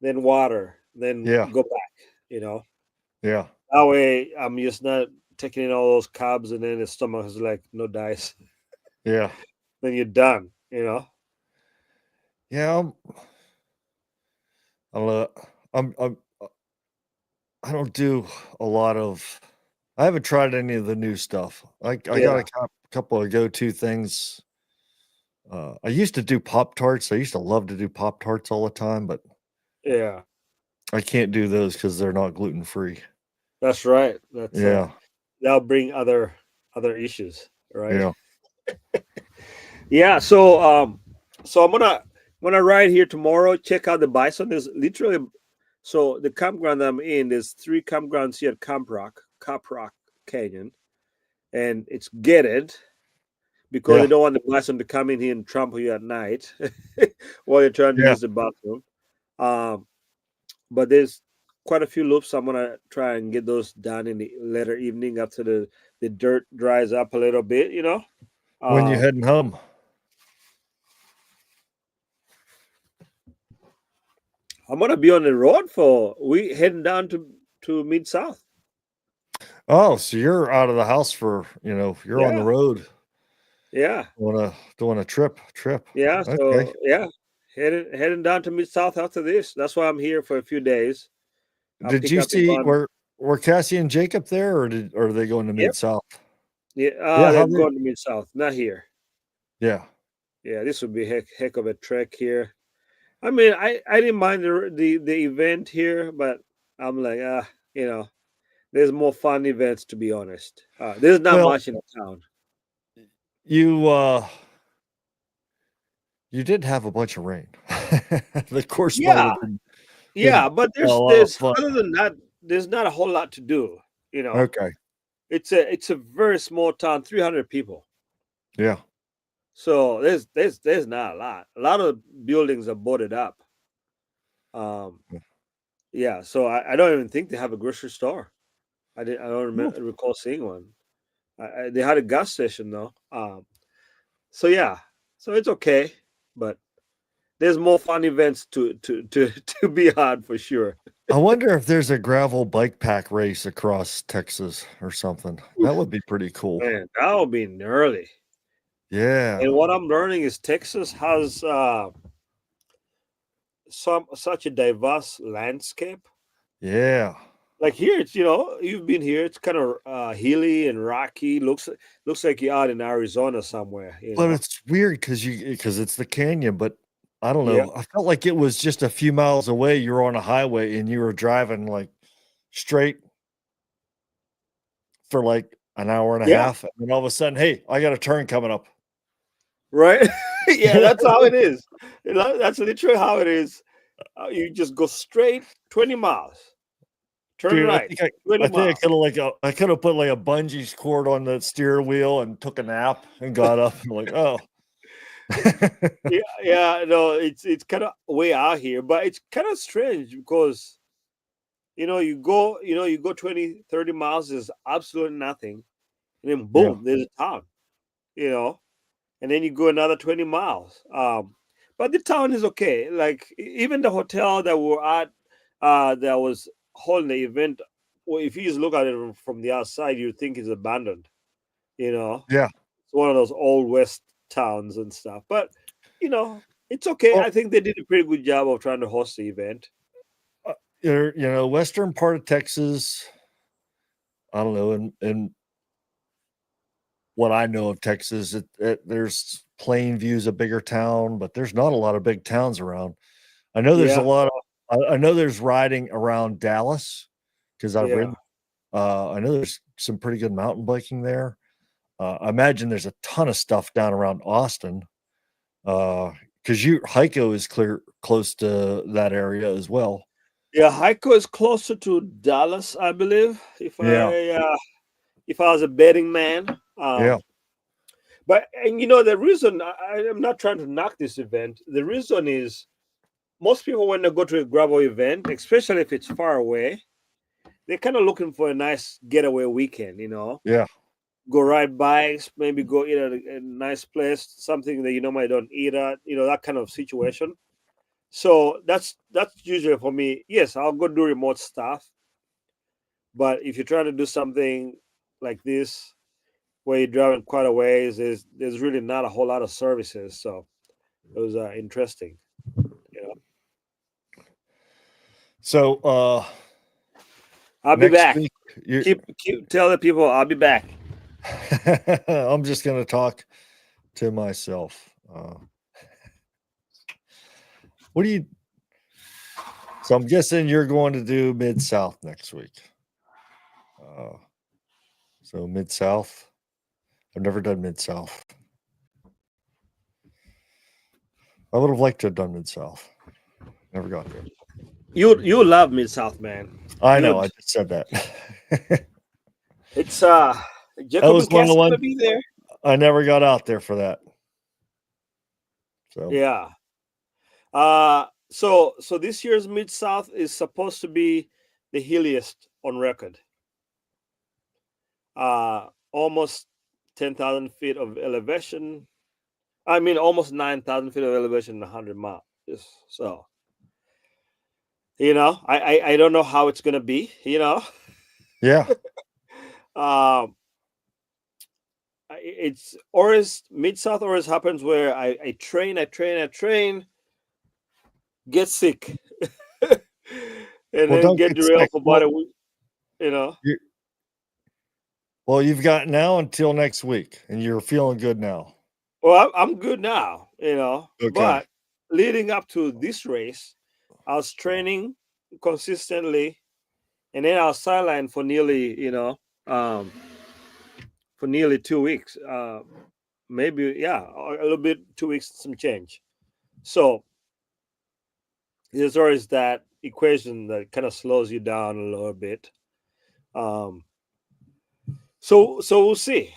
then water, then Yeah, go back. You know, yeah, that way I'm just not taking in all those carbs, and then the stomach is like no dice. yeah, Then you're done. You know. yeah. I'm, uh, I'm I don't do a lot of. I haven't tried any of the new stuff. I got Yeah. a couple of go to things. I used to do Pop Tarts. I used to love to do Pop Tarts all the time, but Yeah. I can't do those because they're not gluten free. That's right. That's Yeah, that'll bring other issues, right? yeah, Yeah. So I'm gonna ride here tomorrow. Check out the bison. There's literally so the campground I'm in. There's three campgrounds here at Caprock Canyon, and it's gated because they yeah, don't want the bison to come in here and trample you at night while you're trying to yeah. use the bathroom. Um, but there's quite a few loops. I'm gonna try and get those done in the later evening after the dirt dries up a little bit. When you Um, heading home? I'm gonna be on the road for we heading down to mid south. Oh, so you're out of the house for you're on the Yeah, road yeah, doing a trip. yeah. Okay. So yeah, heading down to mid south after this. That's why I'm here for a few days. I'll Did pick you up the see gun. were Cassie and Jacob there, or are they going to Yep. Mid South? Yeah. Yeah, They're how they going to mid south, not here. yeah. Yeah, this would be heck of a trek here. I mean, I didn't mind the event here, but I'm like there's more fun events to be honest. There's not Well, much in the town. you you did have a bunch of rain. The course might Yeah, have been yeah, but a there's lot of there's fun. other than that, there's not a whole lot to do. You know, Okay. it's a very small town, 300 people. Yeah. So there's not a lot. A lot of buildings are boarded up. Um, yeah, so I don't even think they have a grocery store. I don't Ooh. recall seeing one. They had a gas station though. So yeah, so it's okay, but there's more fun events to to be had for sure. I wonder if there's a gravel bike pack race across Texas or something. That would be pretty cool. Man, that would be gnarly. Yeah. And what I'm learning is Texas has such a diverse landscape. Yeah. Like here, it's you've been here. It's kind of hilly and rocky. Looks like you're out in Arizona somewhere. But it's weird because it's the canyon, but I don't Yeah, know. I felt like it was just a few miles away. You were on a highway and you were driving like straight for like an hour and a yeah, half, and then all of a sudden, hey, I got a turn coming up. right. Yeah, that's how it is. That's literally how it is. You just go straight 20 miles, turn Dude, right 20 I think miles. I could have put like a bungee cord on the steer wheel and took a nap and got up and like, oh. Yeah, yeah, no, it's kind of way out here, but it's kind of strange because you go 20, 30 miles, there's absolutely nothing. And then Yeah. boom, there's a town, you know, and then you go another 20 miles. But the town is okay. Like even the hotel that we're at, that was holding the event, well, if you just look at it from the outside, you think it's abandoned, you know. Yeah. It's one of those old West towns and stuff. But, it's okay. Well, I think they did a pretty good job of trying to host the event. western part of Texas, I don't know, and what I know of Texas, there's Plainview's a bigger town, but there's not a lot of big towns around. I know there's a Yeah, lot of I know there's riding around Dallas because I've yeah. ridden. I know there's some pretty good mountain biking there. I imagine there's a ton of stuff down around Austin because you Heiko is close to that area as well. Yeah, Heiko is closer to Dallas, I believe. Yeah, If I was a betting man, yeah, but and the reason I'm not trying to knock this event. The reason is most people when they go to a gravel event, especially if it's far away, they're kind of looking for a nice getaway weekend. yeah. Go ride bikes, maybe go eat at a nice place, something that you normally don't eat at. That kind of situation. So that's usually for me. Yes, I'll go do remote stuff, but if you're trying to do something like this where you're driving quite a ways, there's really not a whole lot of services. So it was interesting. You know, So I'll be next back. week, you Keep tell the people I'll be back. I'm just gonna talk to myself. What do you? So I'm guessing you're going to do Mid South next week. Uh, so Mid South. I've never done Mid South. I would have liked to have done Mid South. Never got there. You love Mid South, man. I know. I You'd just said that. It's That Jacob was and one of the Cass gonna ones be there. I never got out there for that. So Yeah. So this year's Mid South is supposed to be the hilliest on record. Almost 10,000 feet of elevation. I mean, almost 9,000 feet of elevation in 100 miles. So I don't know how it's gonna be. yeah. Um, it's always Mid South always happens where I train, get sick, and Well, then don't get get derailed sick. for about a week. You know. Well, you've got now until next week, and you're feeling good now. Well, I'm good now. Okay. But leading up to this race, I was training consistently, and then I was sidelined for um, nearly 2 weeks. Maybe a little bit, 2 weeks, some change. So there's always that equation that kind of slows you down a little bit. Um, so we'll see.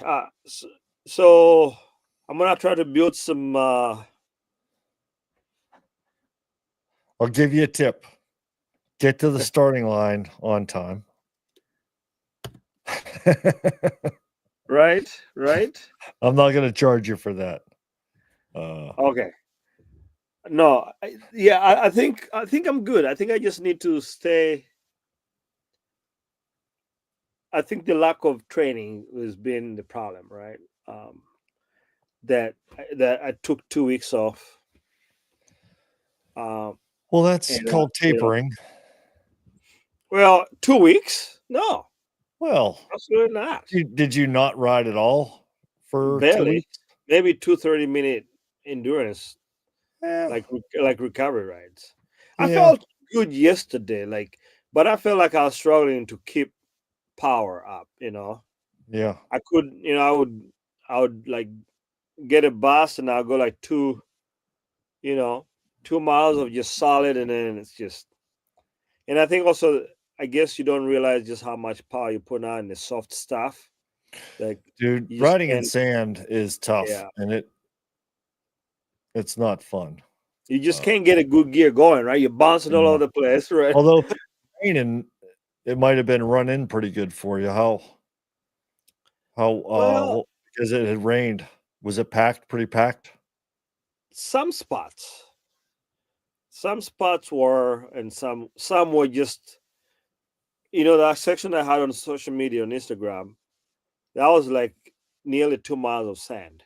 So I'm gonna try to build some. I'll give you a tip. Get to the starting line on time. Right, right. I'm not going to charge you for that. Okay. No, I think I'm good. I think I just need to stay. I think the lack of training has been the problem, right? Um, that I took 2 weeks off. Um, Well, that's and called tapering. well, 2 weeks? No, Well, absolutely not. did you not ride at all for 2 Barely. weeks? Maybe two 30-minute endurance, Yeah. like recovery rides. I Yeah. felt good yesterday, but I felt like I was struggling to keep power up. Yeah. I could, I would like get a bus and I'll go like you know, 2 miles of just solid, and then it's just. And I think also, I guess you don't realize just how much power you put on the soft stuff. Like Dude, you just riding in can't, sand is tough yeah, and it's not fun. you just Uh, can't get a good gear going, right? You're bouncing all over no. the place, right? Although if it's raining, it might have been run in pretty good for you. How Well, because it had rained. Was it packed? Pretty packed? some spots, some spots were, and some were just, that section I had on social media on Instagram. That was like nearly 2 miles of sand.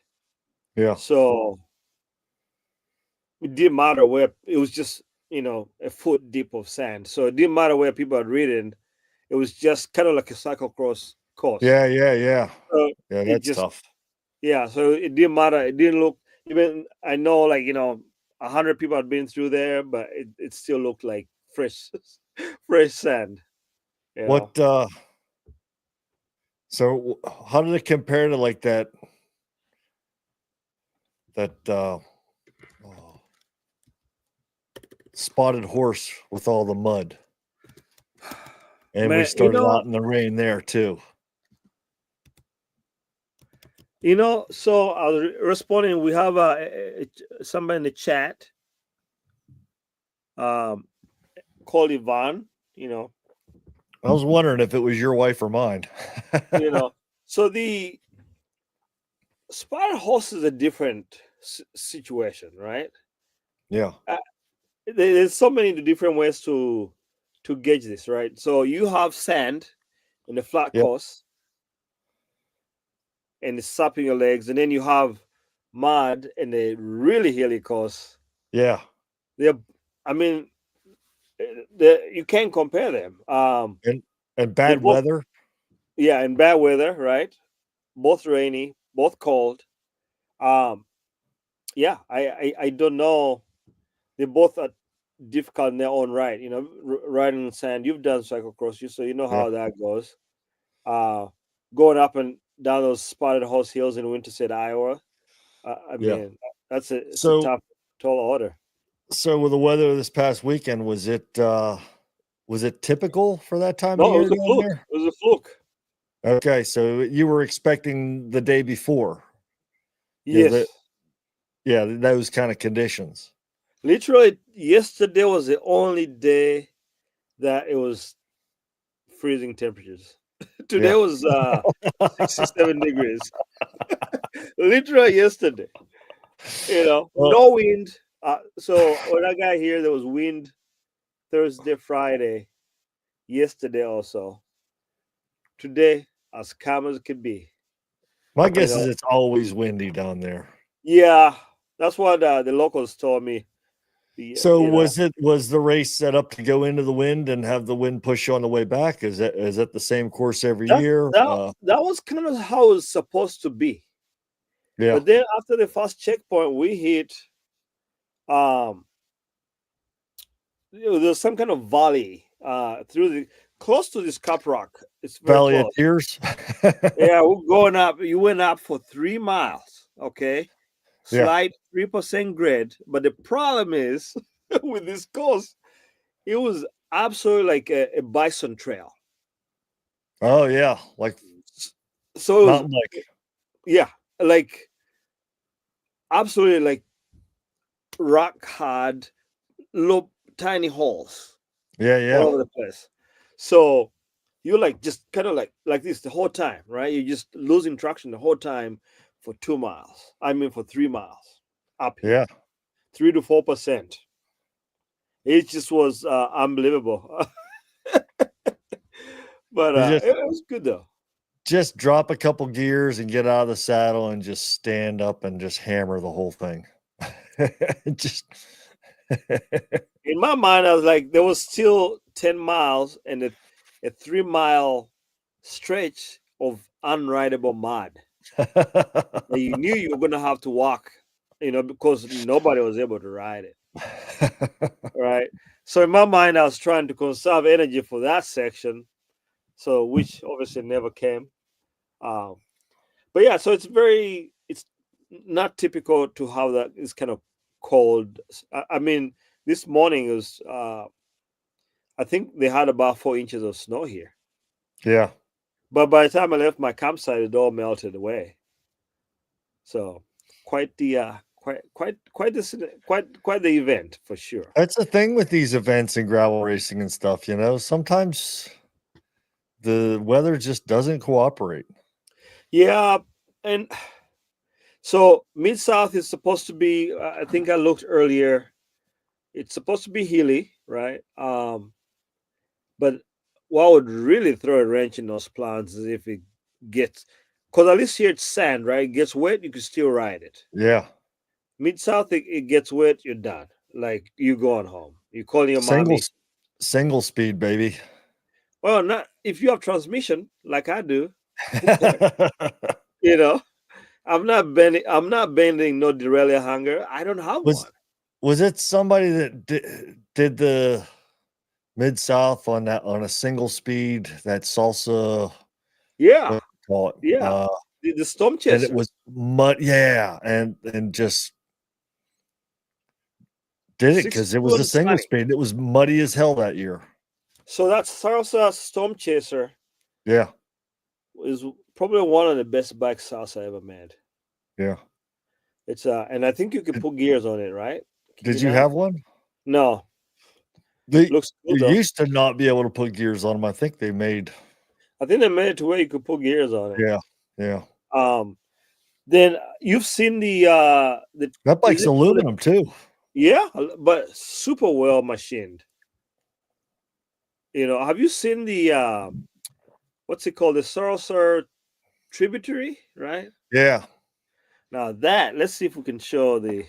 Yeah. So it didn't matter where it was just, a foot deep of sand. So it didn't matter where people had ridden. It was just kind of like a cyclocross course. Yeah, yeah, yeah. So Yeah, it that's just, tough. yeah. So it didn't matter. It didn't look, even, I know, like, 100 people had been through there, but it still looked like fresh, fresh sand, you know. What so how did it compare to like that oh, spotted horse with all the mud? And we Man, started out in the rain there too. so I was responding. We have somebody in the chat, um, called Yvonne. I was wondering if it was your wife or mine. You know. So the spotted horse is a different situation, right? Yeah. Uh, there's so many different ways to gauge this, right? So you have sand in the flat Yep. course, and it's sapping your legs, and then you have mud in the really hilly course. Yeah. They're, I mean, you can't compare them. And They bad both, weather. yeah, in bad weather, right? Both rainy, both cold. Um, yeah, I don't know. They both are difficult in their own right. Riding in sand. You've done cyclocross, so you know Yeah. how that goes. Uh, Going up and down those spotted horse hills in Winterset, Iowa. I Yeah. mean, it's a So tough, tall order. so with the weather this past weekend, was it typical for that time of No, it year was a down fluke. there? It was a fluke. Okay, so you were expecting the day before. Yeah, Yes, those kind of conditions. literally, yesterday was the only day that it was freezing temperatures. Today Yeah. was 67 degrees. Literally yesterday. Well, No wind. So when I got here, there was wind Thursday, Friday, yesterday also. Today, as calm as it could be. my You guess is know, it's always windy down there. yeah, that's what the locals told me. The So you know was the race set up to go into the wind and have the wind push you on the way back? Is that the same course every that year? that was kind of how it was supposed to be. Yeah, But then after the first checkpoint, we hit um there's some kind of valley through the close to this cap rock. It's very Valley of close. Tears. Yeah, we're going up. You went up for 3 miles. Okay, Yeah. slight 3% grade. But the problem is with this course, it was absolutely like a bison trail. Oh yeah, like So it was, mountain bike. yeah, like absolutely like rock hard, little tiny holes Yeah, all yeah, over the place. So you're like just kind of like this the whole time, right? You're just losing traction the whole time for 2 miles. I mean for 3 miles uphill, yeah. 3 to 4%. It just was unbelievable. But You just it was good though. just drop a couple gears and get out of the saddle and just stand up and just hammer the whole thing. Just In my mind, I was like, there was still 10 miles and a 3 mile stretch of unrideable mud that you knew you were going to have to walk, because nobody was able to ride it. Right. So in my mind, I was trying to conserve energy for that section. So, which obviously never came. Um, but yeah, so it's not typical to have that. It's kind of cold. I mean, this morning was, I think they had about 4 inches of snow here. Yeah. But by the time I left my campsite, it all melted away. So quite the quite the event for sure. That's the thing with these events and gravel racing and stuff, sometimes the weather just doesn't cooperate. Yeah, and so Mid South is supposed to be. I think I looked earlier. It's supposed to be hilly, right? But what would really throw a wrench in those plans is if it gets, because at least here it's sand, right? It gets wet, you can still ride it. Yeah. Mid South, it gets wet, you're done. Like you going home. You calling your Single mommy. s- single speed, baby. Well, not if you have transmission like I do. You know, I'm not bending. I'm not bending no derailleur hanger. I don't have was one. was it somebody that did the Mid South on that on a single speed, that salsa, Yeah, what do you call it? yeah. The storm And it chaser. was mud, yeah, and just did it because it was a 62 single Sonic. speed. It was muddy as hell that year. So that Salsa Storm Chaser Yeah, is probably one of the best bike salsa I ever made. yeah. It's and I think you can Did, put gears on it, right? Can did you you not? have one? No, They looks you good though. used to not be able to put gears on them. I think they made, I think they made it to where you could put gears on it. yeah, yeah. Um, then you've seen the That is bike's it called aluminum too. yeah, but super well machined. You know, have you seen the what's it called? The Sorosur tributary, right? Yeah, Now that let's see if we can show the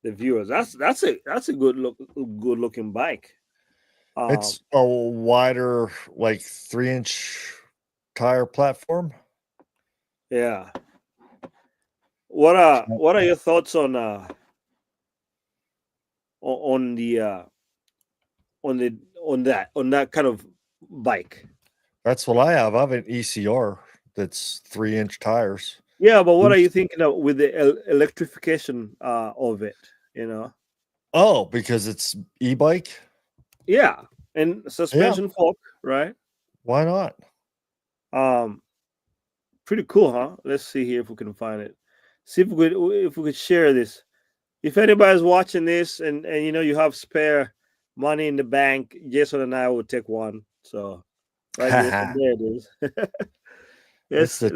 viewers. That's a good looking bike. Um, it's a wider, like 3-inch tire platform. yeah. What are your thoughts on the on that kind of bike? That's what I have. I have an ECR that's 3-inch tires. Yeah, but what are Loose. you thinking of with the electrification of it? You know, Oh, because it's e-bike? yeah, and Yeah, suspension fork, right? why not? Um, Pretty cool, huh? Let's see here if we can find it. See if we could share this. If anybody's watching this and you know you have spare money in the bank, Jason and I will take one. So right, Jason, there it is. It's Yes, the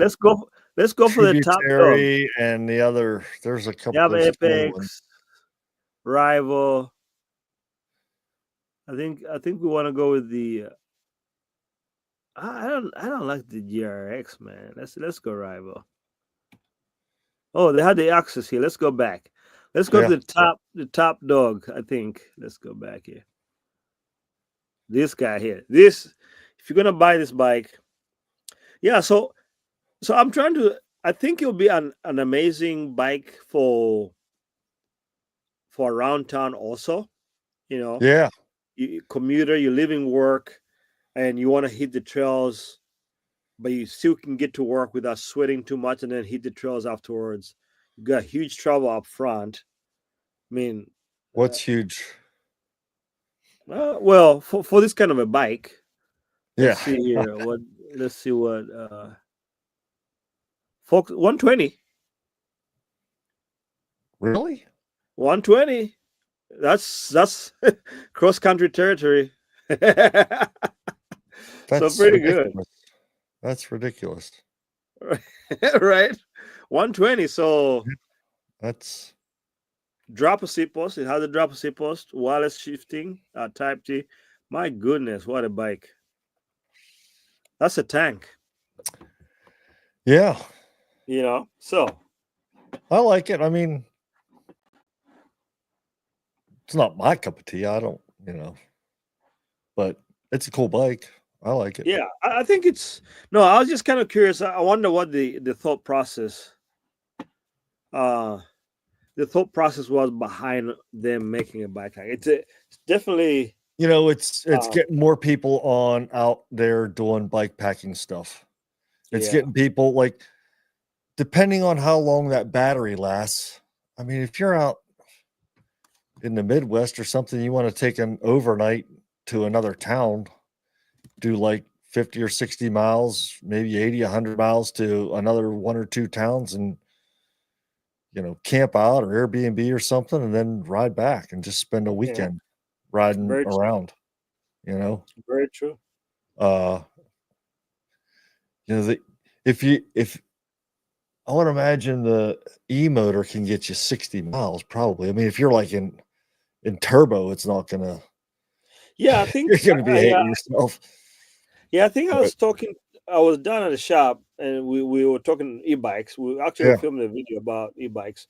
let's go for the top dog. Tributary and the other, there's a You couple, have there's a couple of them. Apex, Rival. I think we want to go with the. I don't like the GRX, man. Let's go Rival. Oh, they had the Axis here. Let's go back. Let's go to Yeah. the top dog. I think. Let's go back here. This guy here. This, if you're gonna buy this bike, yeah. So I'm trying to. I think it'll be an amazing bike for around town also. You know, Yeah. commuter, you live in work, and you want to hit the trails, but you still can get to work without sweating too much, and then hit the trails afterwards. You got huge trouble up front. I mean, uh, What's huge? well, for this kind of a bike, let's Yeah. see here. What? Let's see what. Folks, 120. Really? 120. That's cross country territory. So That's pretty good. ridiculous. That's ridiculous. Right? 120. So That's drop a seat post. It has a drop a seat post, wireless shifting, type T. My goodness, what a bike. That's a tank, yeah. you know. So I like it. I mean, it's not my cup of tea. I don't, but it's a cool bike. I like it. yeah, I think it's no, I was just kind of curious. I wonder what the thought process uh was behind them making a bike tank. It's definitely It's um getting more people on out there doing bike packing stuff. It's yeah, getting people, like, depending on how long that battery lasts. I mean, if you're out in the Midwest or something, you want to take an overnight to another town, do like 50 or 60 miles, maybe 80, 100 miles to another one or two towns, and camp out or Airbnb or something, and then ride back and just spend a yeah, weekend riding very true, around, you know. very true. Uh You know, if I want to imagine the e motor can get you 60 miles probably. I mean, if you're like in turbo, it's not gonna. Yeah, I think You're gonna be yeah, hating yourself. yeah, I think I But was talking. I was down at the shop, and we were talking e-bikes. We actually yeah, filmed a video about e-bikes,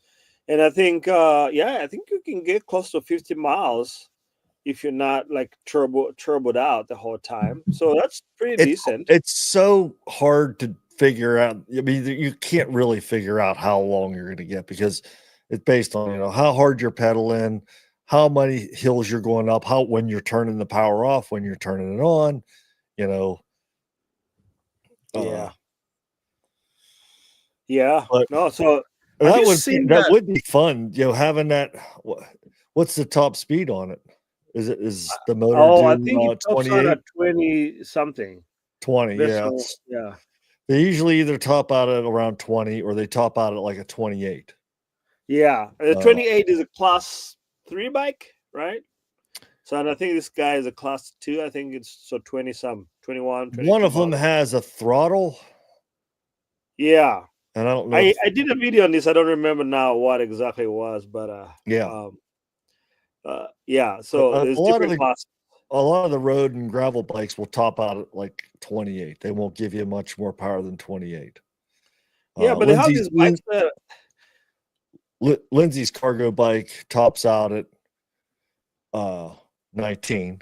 and I think yeah, I think you can get close to 50 miles if you're not like turboed out the whole time. So that's pretty it's decent. it's so hard to figure out. I mean, you can't really figure out how long you're gonna get because it's based on how hard you're pedaling, how many hills you're going up, how when you're turning the power off, when you're turning it on. You know, uh, Yeah, yeah. but No, so have that you would be seen that that? would be fun, having that. What's the top speed on it? Is the motor Oh, I do think it tops out 28, at 20 something. 20? That's Yeah, all. Yeah. they usually either top out at around 20 or they top out at like a 28. Yeah. The Uh, 28 is a class 3 bike, right? So and I think this guy is a class 2. I think it's so 20 some, 21, one 22 of them miles. has a throttle, Yeah. and I don't know I if I did a video on this. I don't remember now what exactly it was, but yeah. um yeah, so A there's lot of different the classes. road and gravel bikes will top out at like 28. They won't give you much more power than 28. Yeah, but they have Lindsay's these bikes that Lindsay's cargo bike tops out at 19.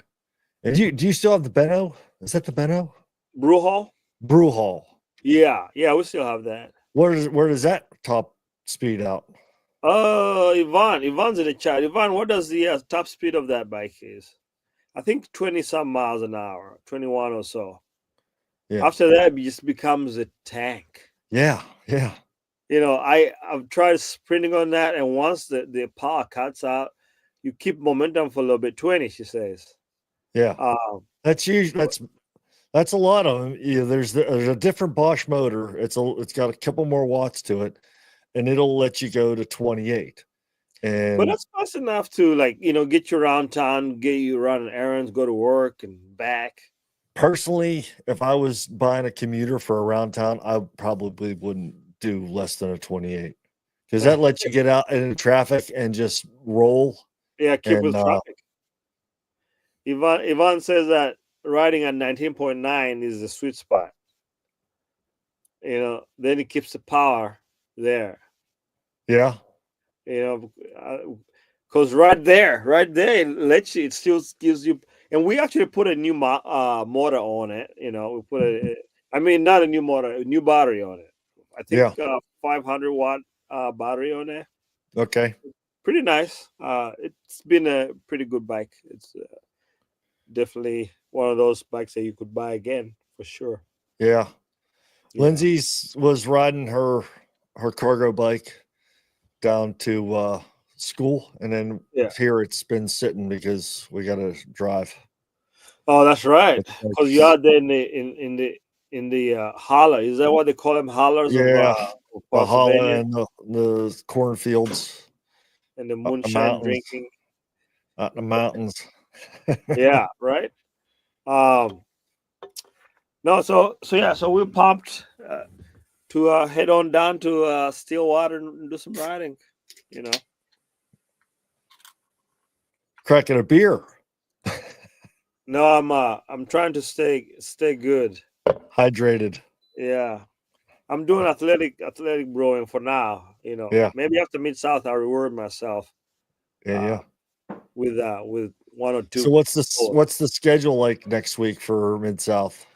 And do you still have the Benno? Is that the Benno? brew hall. Brew Hall. Yeah, yeah, we still have that. Where does that top speed out? Ivan's in the chat. Ivan, what does the top speed of that bike is? I think 20 some miles an hour, 21 or so. Yeah. After that, it just becomes a tank. Yeah. Yeah. I've tried sprinting on that, and once the power cuts out, you keep momentum for a little bit. 20, she says. Yeah. Um, That's usually that's a lot of them. Yeah, there's a different Bosch motor. It's got a couple more watts to it, and it'll let you go to 28. but And that's fast enough to get you around town, get you running errands, go to work and back. personally, if I was buying a commuter for around town, I probably wouldn't do less than a 28 because that lets you get out into traffic and just roll. Yeah, keep And with traffic. Ivan says that riding at 19.9 is the sweet spot. Then it keeps the power there. yeah, Because right there, it still gives you. And we actually put a new motor on it. We put I mean, not a new motor, a new battery on it. I think yeah, 500-watt battery on it. okay, Pretty nice. It's been a pretty good bike. It's definitely one of those bikes that you could buy again for sure. yeah. Yeah. Lindsay's was riding her cargo bike down to school, and then Yeah. here it's been sitting because we got to drive. Oh, that's right. It's Because you like, are there in the holler. Is that what they call them? Hollers yeah, of the hollow Pennsylvania, and the cornfields, and the the moonshine mountains, drinking. out in the mountains. Yeah, right. Um, no, so yeah, so we're pumped to head on down to Stillwater and do some riding. You know. Cracking a beer, No, I'm trying to stay good. hydrated. Yeah, I'm doing athletic brewing for now. Yeah, Maybe after Mid South, I'll reward myself yeah, uh, yeah. with one or So two. More. what's the schedule like next week for Mid South?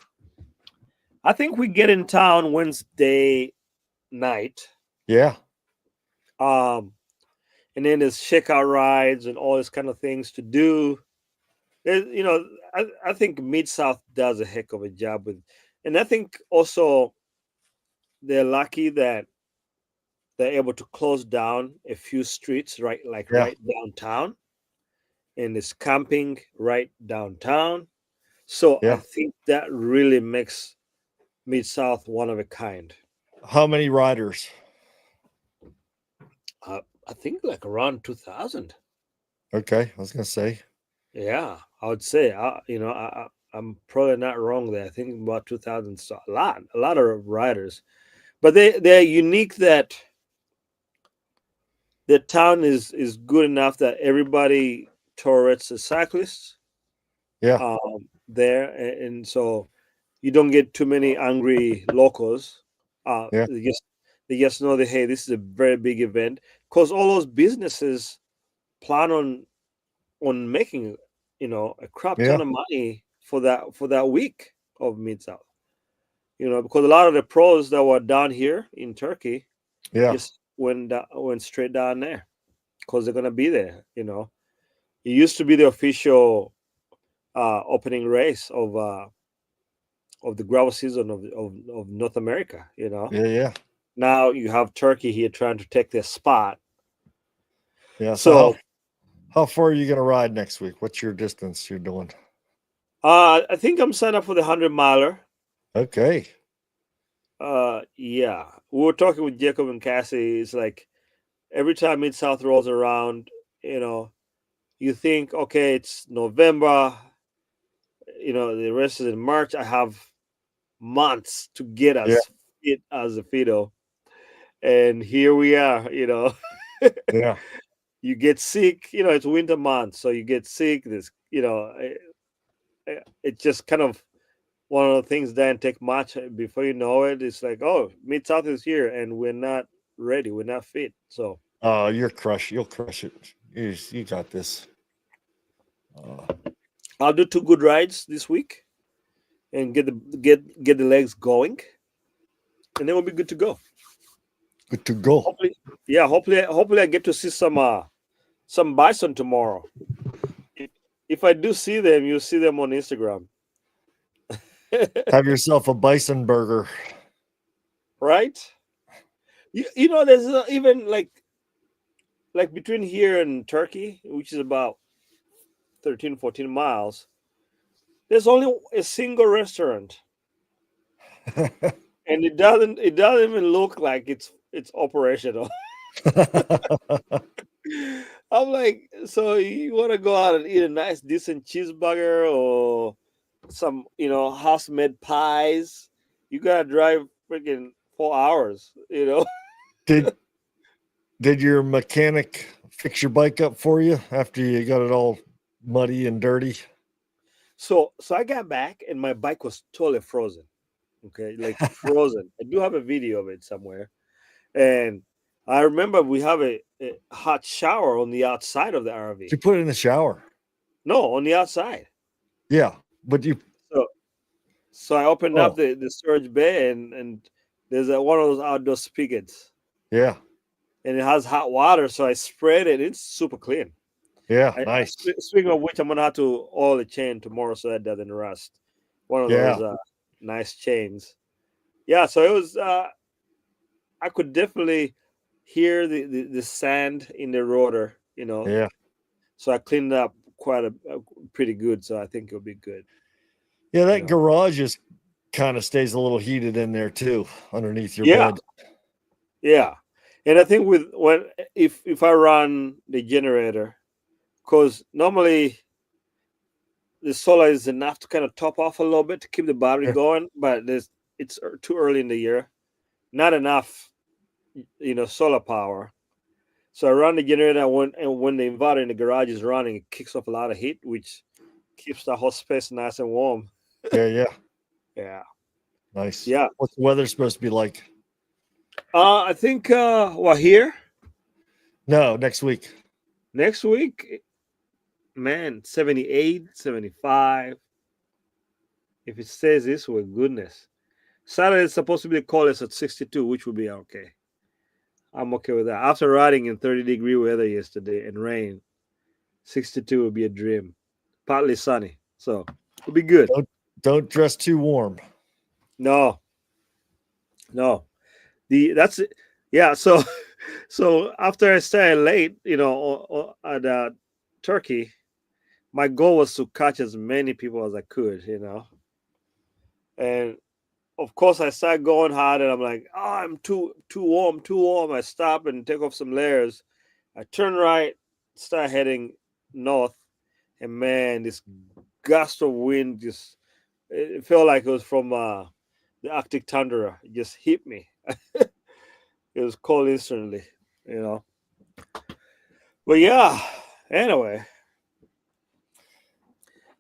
I think we get in town Wednesday night. Yeah, Um, and then there's checkout rides and all this kind of things to do. I think Mid South does a heck of a job with, and I think also they're lucky that they're able to close down a few streets yeah, right downtown, and it's camping right downtown. So I yeah. think that really makes Mid South one of a kind. How many riders? I think like around 2,000. Okay, I was gonna say. Yeah, I would say. I'm probably not wrong there. I think about 2,000. So a lot of riders, but they're unique that the town is good enough that everybody tolerates the cyclists Yeah. there, and so you don't get too many angry locals. Yeah. They just know that hey, this is a very big event because all those businesses plan on making a crap ton Yeah. of money for that week of Mid South. Because a lot of the pros that were down here in Turkey Yeah. just went straight down there because they're gonna be there. It used to be the official opening race of the gravel season of North America. Yeah. Yeah. Now you have Turkey here trying to take their spot. Yeah. So So how far are you gonna ride next week? What's your distance you're doing? I think I'm signed up for the 100 miler. Okay. Yeah, we were talking with Jacob and Cassie. It's like every time Mid South rolls around, you know, you think, okay, it's November. The rest is in March. I have months to get Yeah. as fit as a fido, and here we are. Yeah. You get sick. It's winter months, so you get sick. It's just kind of one of the things that didn't take much before you know it. It's like, oh, Mid South is here, and we're not ready. We're not fit. So Oh, you'll crush it. You got this. Uh, I'll do two good rides this week and get the legs going, and then we'll be good to go. good to go. Hopefully, yeah. Hopefully, I get to see some bison tomorrow. If, if I do see them, you'll see them on Instagram, Have yourself a bison burger. right? There's even like between here and Turkey, which is about 13, 14 miles. There's only a single restaurant, and it doesn't even look like it's operational. I'm like, so you want to go out and eat a nice, decent cheeseburger or some, house made pies? You gotta drive freaking 4 hours. did did your mechanic fix your bike up for you after you got it all muddy and dirty? So I got back and my bike was totally frozen. Okay, like frozen. I do have a video of it somewhere, and I remember we have a hot shower on the outside of the You RV. put it in the shower. No, on the outside. Yeah, but you. So So I opened up Oh, the storage bay and there's one of those outdoor spigots yeah, and it has hot water. So I sprayed it. It's super clean. yeah, nice. Speaking of which, I'm gonna have to oil the chain tomorrow so that doesn't rust. One of Yeah, those nice chains. Yeah. So it was. I could definitely hear the sand in the rotor. yeah, So I cleaned it up quite pretty good. So I think it'll be good. yeah. You That know. garage is kind of stays a little heated in there too, underneath your Yeah. bed. Yeah. And I think with when if I run the generator, because normally the solar is enough to kind of top off a little bit to keep the battery Yeah, going, but it's too early in the year, not enough, solar power. So I run the generator and when the inverter in the garage is running, it kicks off a lot of heat, which keeps the whole space nice and warm. yeah, yeah. Yeah, Nice. yeah. What's the weather supposed to be like? I think well here No, next week. next week, man, 78, 75. If it stays this way, goodness. Saturday is supposed to be the coldest at 62, which will be okay. I'm okay with that. After riding in 30-degree weather yesterday and rain, 62 will be a dream. Partly sunny, so it'll be good. Don't dress too warm. No, no. That's it. Yeah. So, so after I started late, at Turkey, my goal was to catch as many people as I could. And of course, I started going hard, and I'm like, oh, I'm too warm, too warm. I stop and take off some layers. I turn right, start heading north, and man, this gust of wind just It felt like it was from the Arctic tundra. It just hit me. It was cold instantly, you know. But yeah, anyway,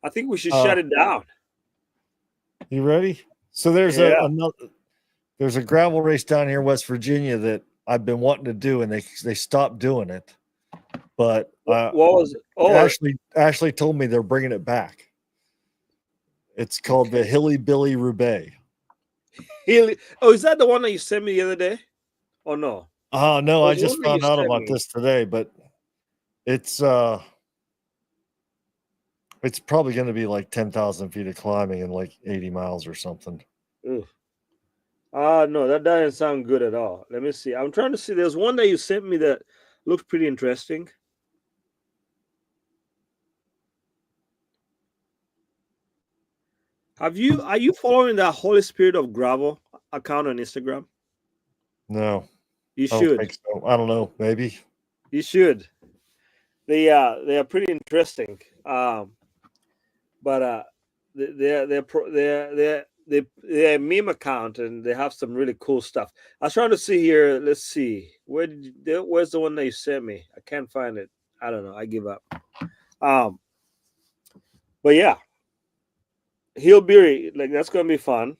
I think we should Uh, shut it down. you ready? So there's Yeah. there's a gravel race down here in West Virginia that I've been wanting to do, and they stopped doing it. But What was it? Oh, Ashley told me they're bringing it back. It's called the okay. Hilly Billy Roubaix. Oh, is that the one that you sent me the other day? Oh no. Oh no, I There's one just that you found out sent about me. this today, but it's it's probably going to be like 10,000 feet of climbing and like 80 miles or something. Ugh. No, that doesn't sound good at all. Let me see. I'm trying to see. There's one that you sent me that looked pretty interesting. Are you following that Holy Spirit of Gravel account on Instagram? No, You I don't should. think so. I don't know. Maybe. You should. They are pretty interesting. But they're a meme account and they have some really cool stuff. I was trying to see here. Let's see. Where's the one that you sent me? I can't find it. I don't know. I give up. Um, but yeah, Hillbilly, like that's gonna be fun.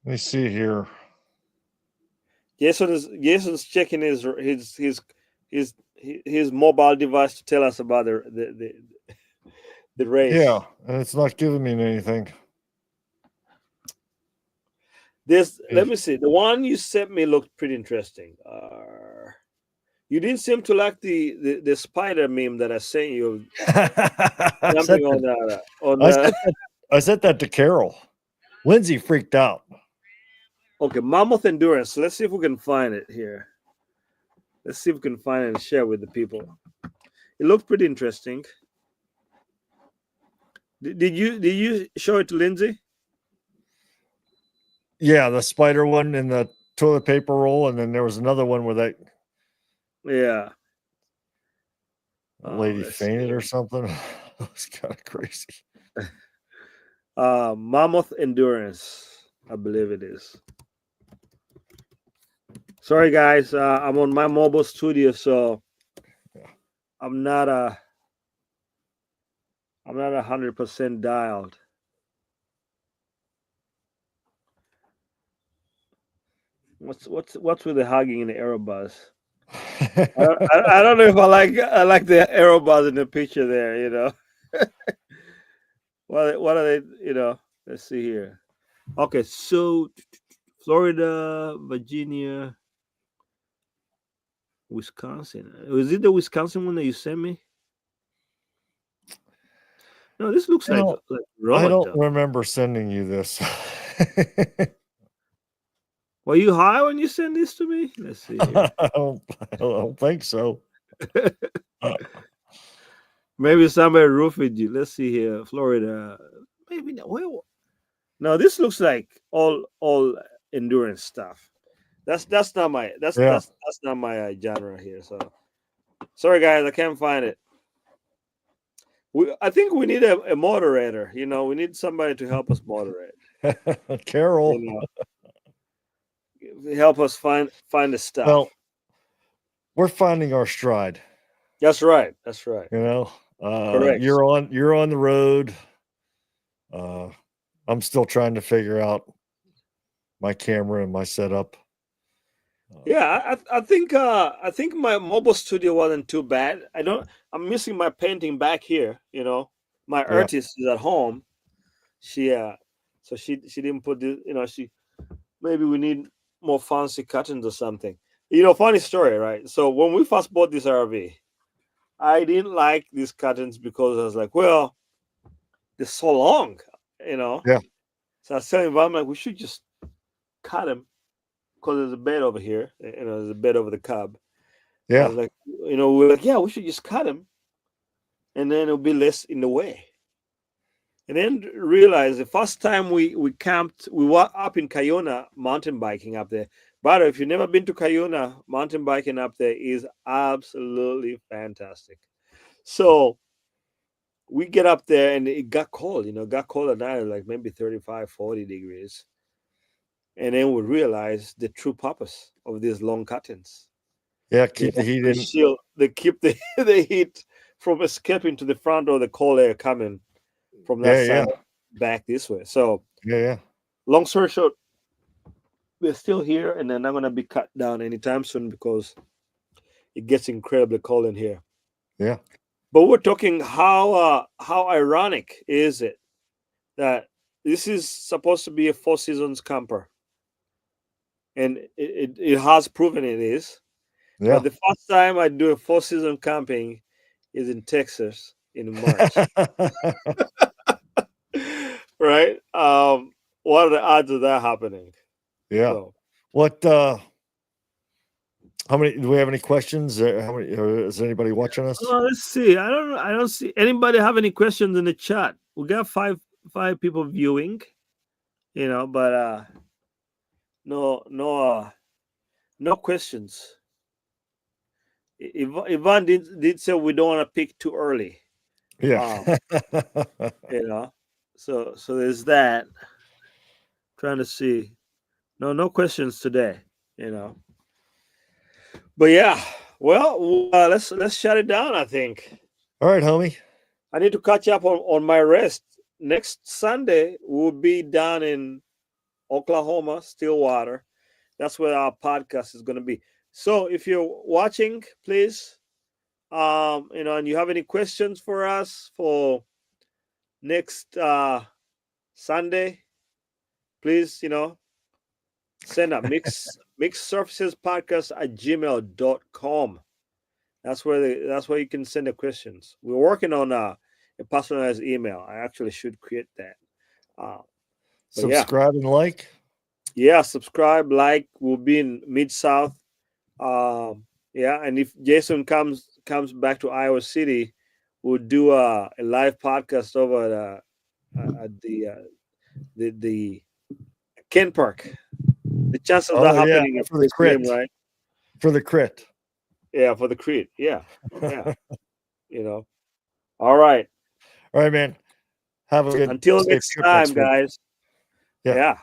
Let me see here. Jason's checking his his mobile device to tell us about the Yeah, race. and it's not giving me anything. Let me see. The one you sent me looked pretty interesting. You didn't seem to like the spider meme that I sent you I jumping sent that. on I the sent that. I sent that to Carol. Lindsay freaked out. okay, Mammoth Endurance. Let's see if we can find it here. Let's see if we can find it and share with the people. It looked pretty interesting. Did you show it to Lindsay? Yeah, the spider one in the toilet paper roll, and then there was another one where that Yeah. lady Let's see fainted or here. something. It was kind of crazy. Mammoth Endurance, I believe it is. Sorry guys, I'm on my mobile studio, so I'm not a I'm not 100% dialed. What's with the hugging in the aerobus? I don't know if I like the aerobus in the picture there. You know, what are they? You know, let's see here. Okay, so Florida, Virginia, Wisconsin. Was it the Wisconsin one that you sent me? No, this looks You know, like I road don't though. remember sending you this. Were you high when you sent this to me? Let's see here. I don't think so. Maybe somebody roofed you. Let's see here, Florida. Maybe not. Well, no, this looks like all endurance stuff. That's not my Yeah. that's not my genre here. So sorry guys, I can't find it. I think we need a moderator. You know, we need somebody to help us moderate. Carol. You know, help us find the stuff. Well, we're finding our stride. That's right. That's right. You know, Correct. you're on the road. Uh, I'm still trying to figure out my camera and my setup. Yeah, I think my mobile studio wasn't too bad. I'm missing my painting back here, you know. My Yeah, artist is at home. She so she didn't put this, you know, she maybe we need more fancy curtains or something. You know, funny story, right? So when we first bought this RV, I didn't like these curtains because I was like, well, they're so long, you know. yeah, So I was telling him, I'm like, we should just cut them because there's a bed over here, you know, there's a bed over the cub. I yeah. was like, you know, we're like, yeah, we should just cut him, and then it'll be less in the way. And then realize the first time we camped, we were up in Cayona mountain biking up there. But if you've never been to Cayona, mountain biking up there is absolutely fantastic. So we get up there and it got cold, got cold at night, like maybe 35, 40 degrees. And then we realize the true purpose of these long curtains. Yeah, keep the heat They in. shield, they keep the, the heat from escaping to the front or the cold air coming from that Yeah, side yeah, back this way. So, yeah. long story short, we're still here and they're not going to be cut down anytime soon because it gets incredibly cold in here. Yeah. But we're talking how ironic is it that this is supposed to be a four seasons camper, and it has proven it is. But Yeah. the first time I do a four season camping is in Texas in March, right? What are the odds of that happening? Yeah. So What how many do we have any questions? How many is anybody watching us? let's see. I don't see anybody have any questions in the chat. We got five people viewing, but no no questions. Ivan did say we don't want to pick too early. Yeah. You know, so there's that. Trying to see. No questions today. You know, but yeah. Well, let's shut it down. I think All right, homie. I need to catch up on my rest. Next Sunday we'll be down in Oklahoma, Stillwater. That's where our podcast is going to be. So if you're watching, please, and you have any questions for us for next Sunday, please, send a mix surfaces podcast at gmail.com. That's where you can send the questions. We're working on a personalized email. I actually should create that. But Subscribe and like. yeah, subscribe, like. We'll be in Mid South. Yeah, and if Jason comes back to Iowa City, we'll do a live podcast over at the Ken Park. The chances of that Oh yeah, happening at for the first game, crit. right? For the crit. Yeah, for the Creed. Yeah, yeah. All right. All right, man. Have a good Until safe next trip time, next week. guys. Yeah. Yeah.